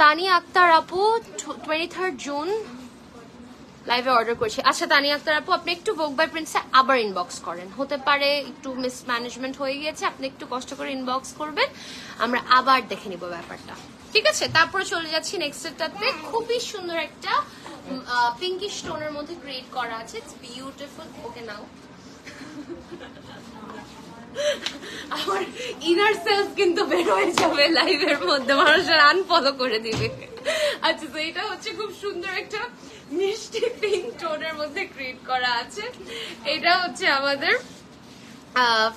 তানিয়া আক্তার আপু 23 জুন লাইভে অর্ডার করেছি। আচ্ছা তানিয়া আক্তার আপু, আপনি একটু ভোগ বাই প্রিন্সে আবার ইনবক্স করেন, হতে পারে একটু মিসম্যানেজমেন্ট হয়ে গিয়েছে, আপনি একটু কষ্ট করে ইনবক্স করবেন, আমরা আবার দেখে নিব ব্যাপারটা, ঠিক আছে। তারপরে চলে যাচ্ছি নেক্সটটাতে, খুবই সুন্দর একটা পিঙ্কিশ টোনের মধ্যে ক্রিয়েট করা আছে, ইটস বিউটিফুল। ওকে নাও আমার ইনার সেলফ কিন্তু বের হয়ে যাবে লাইভের মধ্যে, মানুষের আনফলো করে দিবে। আচ্ছা, তো এটা হচ্ছে খুব সুন্দর একটা মিষ্টি পিঙ্ক টোনের মধ্যে ক্রিয়েট করা আছে। এটা হচ্ছে আমাদের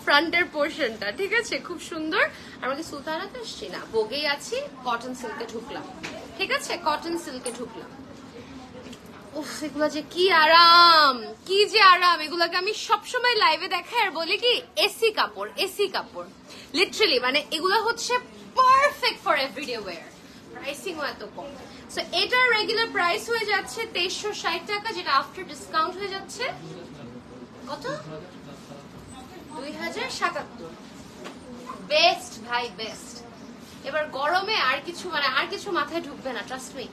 ফ্রন্টের পোর্শনটা, ঠিক আছে, খুব সুন্দর। আমরা কি সুলতানাতে আসছি না, বোগেই আছি, কটন সিল্কে ঢুকলাম, ঠিক আছে, কটন সিল্কে ঢুকলাম। উফ, এগুলো যে কি আরাম, কি যে আরাম। এগুলাকে আমি সবসময় লাইভে দেখাই আর বলি কি এসি কাপড়, এসি কাপড় লিটারালি, মানে এগুলো হচ্ছে perfect for everyday wear. Pricing এত কম। সো এটার রেগুলার প্রাইস হয়ে যাচ্ছে 2360 টাকা, যেটা আফটার ডিসকাউন্ট হয়ে যাচ্ছে কত? 2077। বেস্ট ভাই, বেস্ট। এবার গরমে আর কিছু মানে আর কিছু মাথায় ঢুকবে না, ট্রাস্ট মি।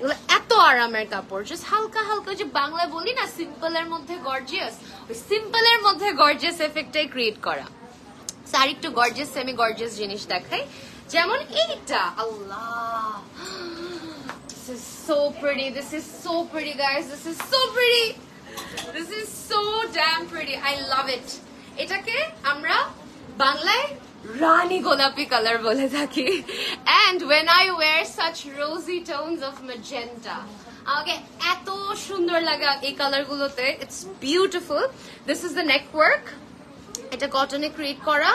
এগুলো এত আরামের কাপড়, জাস্ট হালকা হালকা, যে বাংলায় বলি না সিম্পলের মধ্যে গর্জিয়াস, ওই সিম্পলের মধ্যে গর্জিয়াস এফেক্টটাই ক্রিয়েট করা। আর একটু গর্জিয়াস সেমি গর্জিয়াস জিনিস দেখাই, যেমন এইটা, আল্লাহ, this is so pretty, this is so pretty guys, this is so pretty, this is so damn pretty, I love it। এটাকে আমরা বাংলায় রানী গোলাপি কালার বলে থাকি, and when I wear such rosy tones of magenta, আমাকে এত সুন্দর লাগে এই কালার গুলোতে, it's beautiful। This is the neck work, এটা কটনে ক্রিয়েট করা,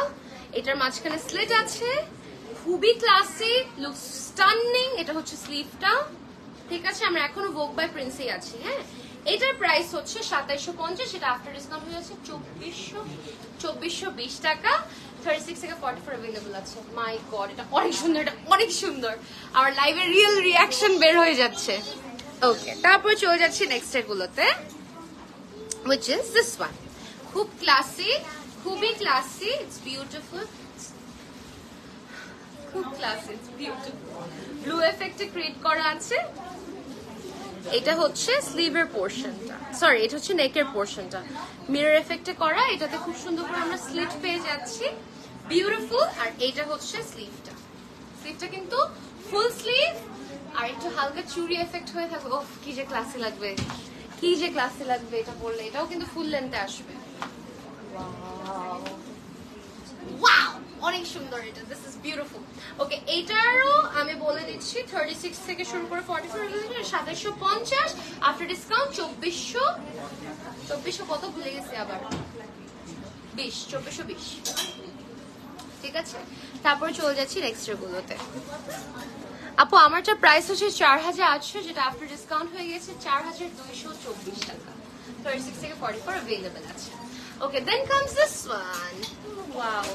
এটার মাঝখানে স্লিট আছে, খুবই ক্লাসি, লুকস স্টানিং। এটা হচ্ছে স্লিভটা, ঠিক আছে। আমরা এখনো ভোগ বাই প্রিন্সেই আছি, হ্যাঁ। এটার প্রাইস হচ্ছে 2750, সেটা আফটার ডিসকাউন্ট হয়ে যাচ্ছে 2420 টাকা। 36 থেকে 44 अवेलेबल আছে। মাই গড, এটা অনেক সুন্দর, এটা অনেক সুন্দর। আমার লাইভে রিয়েল রিঅ্যাকশন বের হয়ে যাচ্ছে। ওকে, তারপর চলে যাচ্ছি নেক্সট এগুলোতে, which is this one. খুব ক্লাসি, খুবই ক্লাসি, ইটস বিউটিফুল, খুব ক্লাসি, ইটস বিউটিফুল। ব্লু এফেক্টে ক্রিয়েট করা আছে। এটা হচ্ছে স্লিভের পোরশনটা, সরি এটা হচ্ছে নেকের পোরশনটা, মিরর এফেক্টে করা। এটাতে খুব সুন্দর করে আমরা স্লিট পেয়ে যাচ্ছি, বিউটিফুল। আর এটা হচ্ছে স্লিভটা, স্লিভটা কিন্তু ফুল স্লিভ আর একটু হালকা চুরি এফেক্ট হয়ে থাকবে। ওহ, কি যে ক্লাসি লাগবে, কি যে ক্লাসি লাগবে এটা পরলে। এটাও কিন্তু ফুল লেন্থে আসবে। ওয়াও, অনেক সুন্দর এটা, দিস ইজ বিউটিফুল। ওকে, এটারও আমি বলে দিচ্ছি 36 থেকে শুরু করে 44, 2750, আফটার ডিসকাউন্ট 2400 কত ভুলে গেছি আবার, 2420। ঠিক আছে, তারপরে চলে যাচ্ছি নেক্সট গুলোতে। আপু আমারটা প্রাইস হচ্ছে 4800, যেটা আফটার ডিসকাউন্ট হয়ে গেছে 4224 টাকা। 36 থেকে 44 अवेलेबल আছে। Okay, then comes this one. Wow.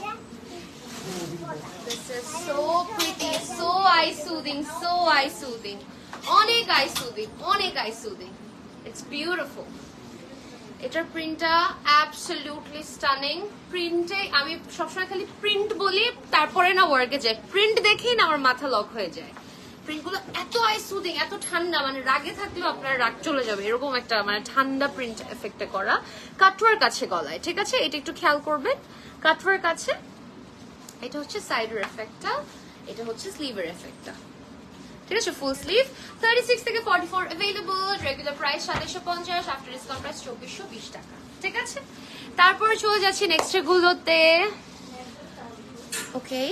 This is so pretty, so eye soothing, so eye soothing. Onek eye soothing, onek eye soothing. It's beautiful. এটার প্রিন্টটা অ্যাবসলিউটলি স্টানিং। প্রিন্টে আমি সবসময় খালি প্রিন্ট বলি, তারপরে না ওয়ার্কে যাই, প্রিন্ট দেখেই না আমার মাথা লক হয়ে যায়। প্রিন্টগুলো এত আই সুদিং, এত ঠান্ডা, মানে রাগে থাকলেও আপনার রাগ চলে যাবে, এরকম একটা মানে ঠান্ডা প্রিন্ট এফেক্টে করা। কাটওয়ার কাছে গলায়, ঠিক আছে, এটা একটু খেয়াল করবেন, কাটওয়ার কাছে। এটা হচ্ছে সাইডের এফেক্টটা, এটা হচ্ছে স্লিভের এফেক্টটা। ঠিক আছে, ফুল স্লিভ। 36 থেকে 44 available, regular price 2750, after discount price 2420 টাকা। ঠিক আছে, তারপর চলে যাচ্ছি নেক্সট গুলোতে। ওকে,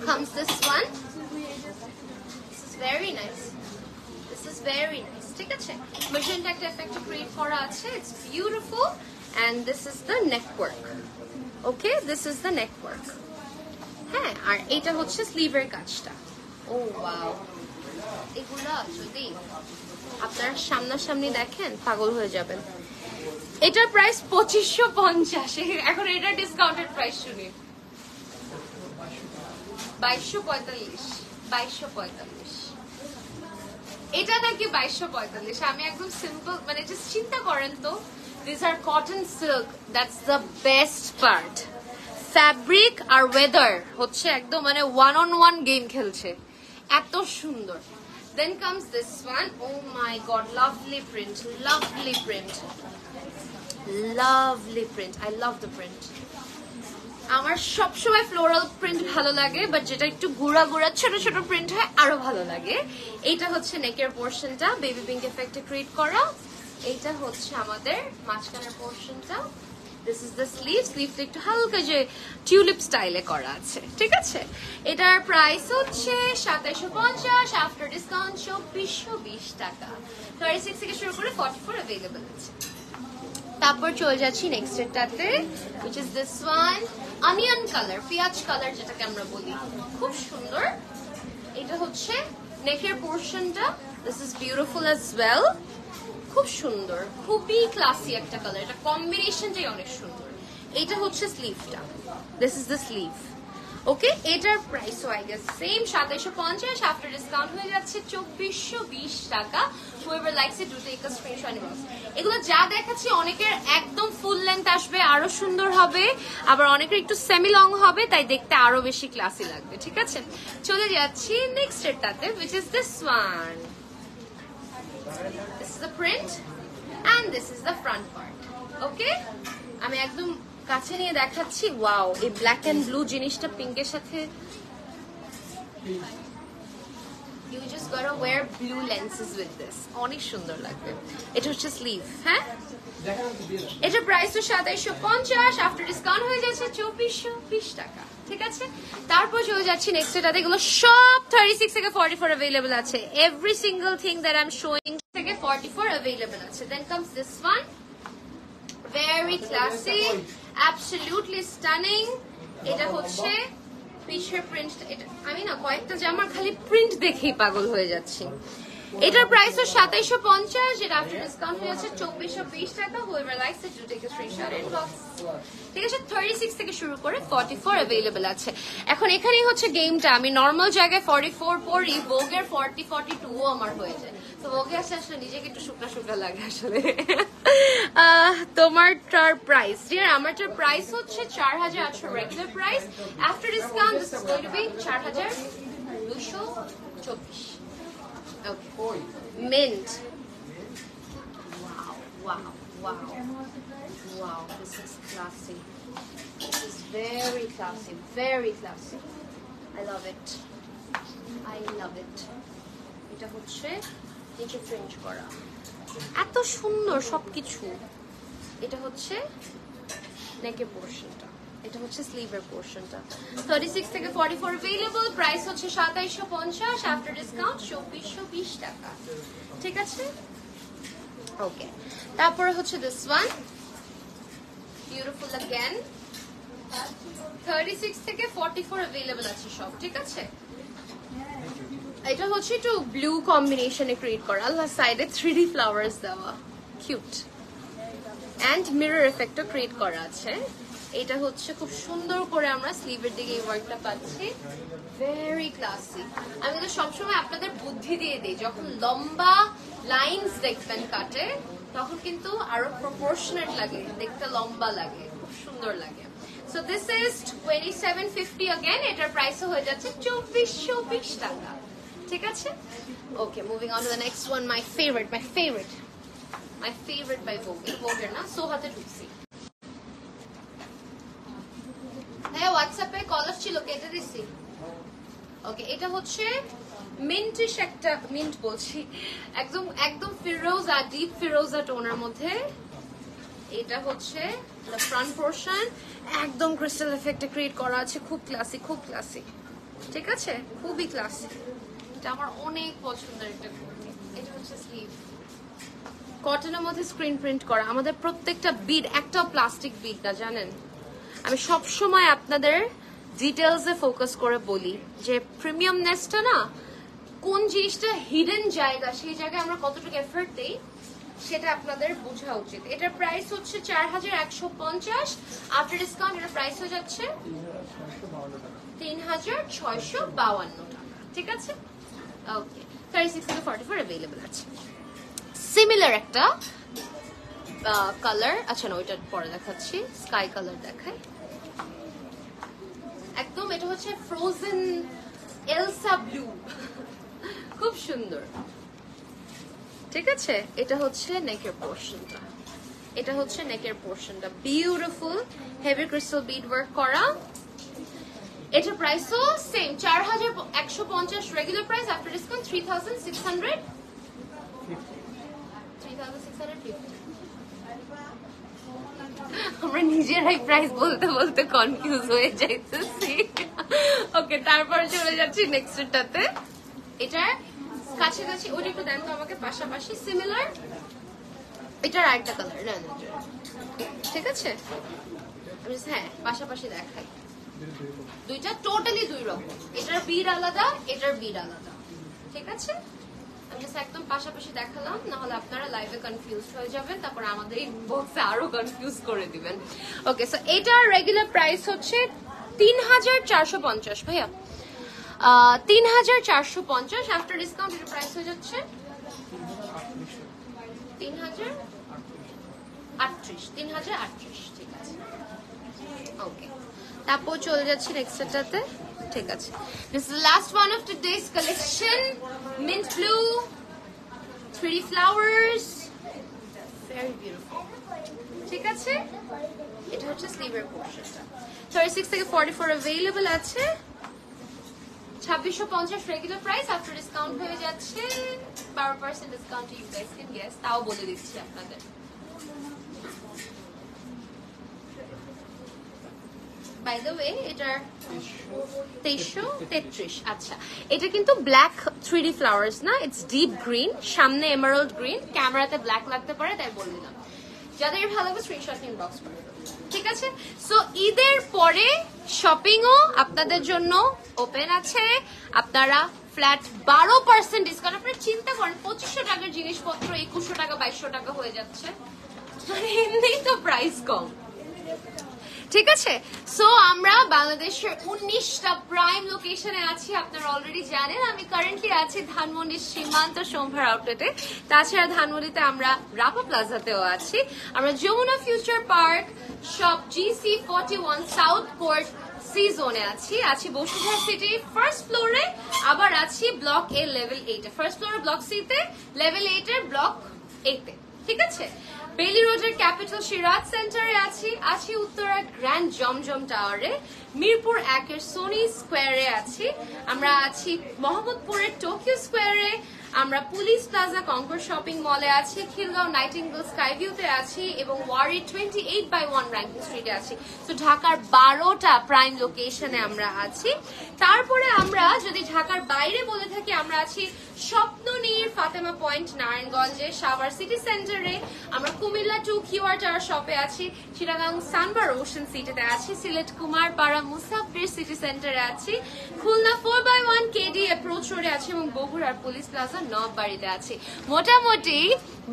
comes this one. This is very nice. This is very nice. ঠিক আছে, magenta একটা এফেক্ট ক্রিয়েট করা আছে, it's beautiful, and this is the neck work. Okay, this is the neck work. হ্যাঁ, আর এটা হচ্ছে স্লিভের কাজটা। ও ওয়াও, এগুলা যদি আপনারা সামনাসামনি দেখেন পাগল হয়ে যাবেন। এটার প্রাইস 2550, এখন এটা ডিসকাউন্টেড প্রাইস শুনি 2245। এটা নাকি 2245, আমি একদম সিম্পল, মানে জাস্ট চিন্তা করেন তো, this are cotton silk, that's the best part. Fabric আর ওয়েদার হচ্ছে একদম মানে ওয়ান অন ওয়ান গেম খেলছে, এত সুন্দর। Then comes this one, oh my god, lovely print, lovely print, lovely print, I love the print. আমার সবসময় floral print ভালো লাগে, বাট যেটা একটু গুড়া গুড়া ছোট ছোট প্রিন্ট হয় আরো ভালো লাগে। এইটা হচ্ছে নেকের পোর্শনটা, বেবি পিঙ্ক এফেক্টে ক্রিয়েট করা। এইটা হচ্ছে আমাদের মাঝখানের পোর্শনটা, দিস ইজ দ্য স্লিভ। স্লিভটা একটু হালকা যে টিউলিপ স্টাইলে করা আছে। ঠিক আছে, এটার প্রাইস হচ্ছে 2750, আফটার ডিসকাউন্ট 2420 টাকা। 36 থেকে শুরু করে 44 अवेलेबल আছে। তারপর চলে যাচ্ছি নেক্সট এটাতে, which is this one, onion colour, পেঁয়াজ কালার যেটাকে আমরা বলি, খুব সুন্দর। এটা হচ্ছে নেকের পোর্শনটা, this is beautiful as well, খুব সুন্দর, খুবই ক্লাসি একটা কালার, এটা কম্বিনেশনটাই অনেক সুন্দর। এটা হচ্ছে স্লিভটা, দিস ইজ দ্য স্লিভ। ওকে, এটার price I guess same 2750, after discount হয়ে যাচ্ছে 2420 টাকা। whoever likes it do take a screenshot. এগুলো যা দেখাচ্ছি অনেকের একদম ফুল লেন্থ আসবে, আরো সুন্দর হবে, আবার অনেকের একটু সেমি লং হবে, তাই দেখতে আরো বেশি ক্লাসি লাগবে। ঠিক আছে, চলে যাচ্ছি নেক্সট এটাতে, which is this one. This is the print and this is the front part. Okay, আমি একদম কাছে নিয়ে দেখাচ্ছি। ওয়াও, এই ব্ল্যাক এন্ড ব্লু জিনিসটা পিঙ্কের সাথে, you just gotta wear blue lenses with this, অনেক সুন্দর লাগবে। এটা হচ্ছে স্লিভ। হ্যাঁ, এটা প্রাইস তো 2750, আফটার ডিসকাউন্ট হয়ে যাচ্ছে 2420 টাকা। ঠিক আছে, তারপর চলে যাচ্ছি নেক্সট এটাতে। এগুলো সব 36 থেকে 44 अवेलेबल আছে, every single thing that I am showing থেকে 44 अवेलेबल আছে। Then comes this one, very classy, absolutely stunning. এটা হচ্ছে পিছের প্রিন্ট। এটা আমি না কয়েকটা জামার খালি প্রিন্ট দেখেই পাগল হয়ে যাচ্ছি। এটার প্রাইস ও 2750, যেটা আফটার ডিসকাউন্ট হয়ে যাচ্ছে 2420 টাকা। whoever likes it do take a screenshot inbox। ঠিক আছে, 36 থেকে শুরু করে 44 अवेलेबल আছে। এখন এখানেই হচ্ছে গেমটা, আমি নরমাল জায়গায় 44 পরি, ভোগের 40 42 ও আমার হয়ে যায়। তো ভোগে আসলে নিজেকে একটু শুকনা শুকনা লাগে আসলে। তোমারটার প্রাইস ডিয়ার, আমারটার প্রাইস হচ্ছে 4800 regular price, after discount this is going to be 4224। Okay. Mint. Wow. Wow, this is classy. This is very classy, very classy. I love it. এটা হচ্ছে নিচে ফ্রেঞ্চ করা, এত সুন্দর সবকিছু। এটা হচ্ছে নেকের পোর্শনটা, এটা হচ্ছে স্লিভের পোর্শনটা। 36 থেকে 44 अवेलेबल, প্রাইস হচ্ছে 2750, আফটার ডিসকাউন্ট 2420 টাকা। ঠিক আছে, ওকে। তারপরে হচ্ছে দিস ওয়ান, বিউটিফুল अगेन, 36 থেকে 44 अवेलेबल আছে সব। ঠিক আছে, এটা হচ্ছে একটু ব্লু কম্বিনেশনে ক্রিয়েট করা, আল্লাহ সাইডে 3D ফ্লাওয়ার্স দেওয়া, কিউট, এন্ড মিরর এফেক্টও ক্রিয়েট করা আছে। এটা হচ্ছে খুব সুন্দর করে আমরা স্লিভের দিকে এই ওয়ার্কটা পাচ্ছি, ভেরি ক্লাসি। আমি তো সবসময় আপনাদের বুদ্ধি দিয়ে দিই, যখন লম্বা লাইনস দেখবেন কাটে তখন কিন্তু আরো প্রপোর্শনেট লাগে, দেখতে লম্বা লাগে, খুব সুন্দর লাগে। সো দিস ইজ 2750 अगेन, এটার প্রাইসও হয়ে যাচ্ছে 2420 টাকা। ঠিক আছে, okay, moving on to the next one, my favourite by ভোগের না, সোহাতে ঢুকছি। হ্যাঁ, হোয়াটসঅ্যাপে কল আসছিল, কেটে দিছি। ওকে, এটা হচ্ছে মিন্টিশ একটা, মিন্ট বলছি, একদম ফিরোজা, ডিপ ফিরোজা টোনের মধ্যে। এটা হচ্ছে ফ্রন্ট পোর্শন, একদম ক্রিস্টাল এফেক্টে ক্রিয়েট করা আছে, খুব ক্লাসি। ঠিক আছে, খুবই ক্লাসি। এটা আমার অনেক পছন্দের একটা কুর্তি। এটা হচ্ছে স্লিভ, কটনের মধ্যে স্ক্রিন প্রিন্ট করা। আমাদের প্রত্যেকটা বিড একটাও প্লাস্টিক বিড না, জানেন। আমি সব সময় আপনাদের ডিটেলসে ফোকাস করে বলি যে প্রিমিয়ামনেসটা না, কোন জিনিসটা হিডেন জায়গা, সেই জায়গায় আমরা কতটুকু এফর্ট দেই সেটা আপনাদের বোঝা উচিত। এটার প্রাইস হচ্ছে 4150, আফটার ডিসকাউন্ট এটার প্রাইস হয়ে যাচ্ছে 3652 টাকা। ঠিক আছে, ওকে। 36 থেকে 44 अवेलेबल আছে। সিমিলার একটা কালার, আচ্ছা না ওইটার পরে দেখাচ্ছি, স্কাই কালার দেখাই। একদম এটা হচ্ছে ফ্রোজেন এলসা ব্লু, খুব সুন্দর। ঠিক আছে, এটা হচ্ছে নেকের পোর্শনটা, বিউটিফুল হেভি ক্রিস্টাল বিড ওয়ার্ক করা। এটার প্রাইসও same 4150 regular price, after discount 3650। আমরা নিজেরাই প্রাইস বলতে কনফিউজ হয়ে যাইতেছি। ওকে, তারপরে চলে যাচ্ছি নেক্সটটাতে। এটার কাছাকাছি, ওটা একটু দেন তো আমাকে, পাশাপাশি সিমিলার। এটার আরেকটা কালার না, ঠিক আছে, আমি হ্যাঁ পাশাপাশি দেখাই। দুইটা টোটালি দুই রকম, এটার বিড আলাদা, এটার বিড আলাদা। ঠিক আছে, আমি একদম পাশাপাশি দেখালাম, না হলে আপনারা লাইভে কনফিউজ হয়ে যাবেন, তারপর আমাদের ইনবক্সে আরো কনফিউজ করে দিবেন। ওকে, সো এটার রেগুলার প্রাইস হচ্ছে 3450 ভাইয়া, 3450, আফটার ডিসকাউন্ট এর প্রাইস হয়ে যাচ্ছে 3038। ঠিক আছে, ওকে, তারপর চলে যাচ্ছি নেক্সটটাতে। ঠিক আছে, this is last one of today's collection, mint blue 3D flowers, very beautiful। ঠিক আছে, এটা হচ্ছে স্লিভের পোর্শনটা। 36 থেকে 44 अवेलेबल আছে, 2650 রেগুলার প্রাইস, আফটার ডিসকাউন্ট হয়ে যাচ্ছে 12% discount. You guys can guess, তাও বলে দিচ্ছি আপনাদের। বাই দ্য ওয়ে, এটার 2333। আচ্ছা, এটা কিন্তু ব্ল্যাক 3D ফ্লাওয়ার্স না, ইটস ডিপ গ্রিন, সামনে এমারাল্ড গ্রিন, ক্যামেরাতে ব্ল্যাক লাগতে পারে তাই বলে দিলাম। যাদের ভালো লাগবে স্ক্রিনশট ইনবক্স করে। ঠিক আছে, সো ঈদের পরে শপিংও আপনাদের জন্য ওপেন আছে, আপনারা ফ্ল্যাট 12% ডিসকাউন্ট। আপনারা চিন্তা করেন 2500 টাকার জিনিসপত্র 2100 টাকা 2200 টাকা হয়ে যাচ্ছে, মানে এমনিই তো প্রাইস কম। ঠিক আছে, সো আমরা বাংলাদেশের 19টা প্রাইম লোকেশনে আছি, আপনারা অলরেডি জানেন। আমি কারেন্টলি আছি ধানমন্ডির সীমান্ত সম্ভার আউটলেটে, তাছাড়া ধানমন্ডিতে আমরা রাপা প্লাজাতেও আছি, আমরা Jamuna future park shop GC41 south court C জোনে আছি বসুন্ধরা সিটি ফার্স্ট ফ্লোরে, আবার আছি ব্লক এ লেভেল 8 এ, ফার্স্ট ফ্লোরে ব্লক সি তে, লেভেল 8 এর ব্লক 8 তে। ঠিক আছে, বেলি রোডের ক্যাপিটাল সিরাজ সেন্টারে আছি উত্তরা গ্র্যান্ড জমজম টাওয়ারে, মিরপুর 1 এর সোনি স্কোয়ারে আমরা আছি মোহাম্মদপুরের টোকিও স্কোয়ারে, আমরা পুলিশ প্লাজা কনকর্ড শপিং মলে আছি, খিলগাঁও নাইটিঙ্গেল স্কাই ভিউতে আছি এবং ওয়ারি 28/1 র্যাঙ্কিং স্ট্রিটে আছি। তো ঢাকার 12টা প্রাইম লোকেশনে আমরা আছি। তারপরে আমরা যদি ঢাকার বাইরে বলে থাকি, আমরা আছি স্বপ্ননীর ফাতেমা পয়েন্ট নারায়ণগঞ্জে, সাভার সিটি সেন্টারে, আমরা কুমিল্লা 2 কিউআর টাওয়ার শপে আছি, চিটাগাং সানবার ওশান সিটিতে আছি, সিলেট কুমারপাড়া মুসাফির সিটি সেন্টারে আছি, খুলনা 4/1 কেডি অ্যাপ্রোচ রোডে আছি এবং বগুড়ার পুলিশ প্লাজা নববাড়িতে আছি। মোটামুটি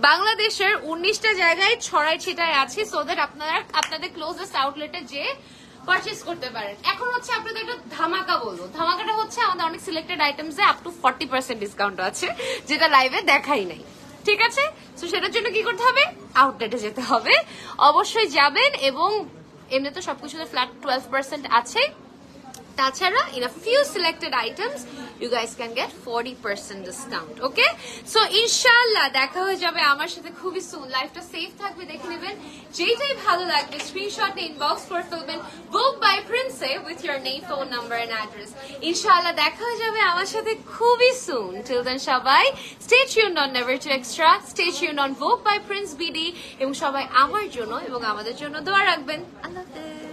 বাংলাদেশের 19টা জায়গায় ছড়াই ছিটায় আছি, সো দ্যাট আপনারা আপনাদের ক্লোজেস্ট আউটলেটে যে পারচেজ করতে পারেন। এখন হচ্ছে আপনাদের একটা ধামাকা বলবো। ধামাকাটা হচ্ছে আমাদের অনেক সিলেক্টেড আইটেমসে আপ টু 40% ডিসকাউন্ট আছে, যেটা লাইভে দেখাই নাই। ঠিক আছে, তো সেটার জন্য কি করতে হবে? আউটলেটে যেতে হবে, অবশ্যই যাবেন। এবং এমনি তো সবকিছুতে ফ্ল্যাট 12% আছে, তাছাড়া in a few selected items you guys can get 40% discount. Okay, so ইনশাআল্লাহ দেখা হয়ে যাবে আমার সাথে খুবই সুন। লাইফটা সেফ থাকবে, দেখে নেবেন, যেটাই ভালো লাগবে স্ক্রিনশট নিয়ে ইনবক্স করে ফেলবেন Vogue by Prince with your name, phone number and address. ইনশাআল্লাহ দেখা হয়ে যাবে আমার সাথে খুবই সুন। Till then সবাই stay tuned on Never Too Extra, stay tuned on Vogue by Prince BD, এবং সবাই আমার জন্য এবং আমাদের জন্য দোয়া রাখবেন। আল্লাহ হাফেজ।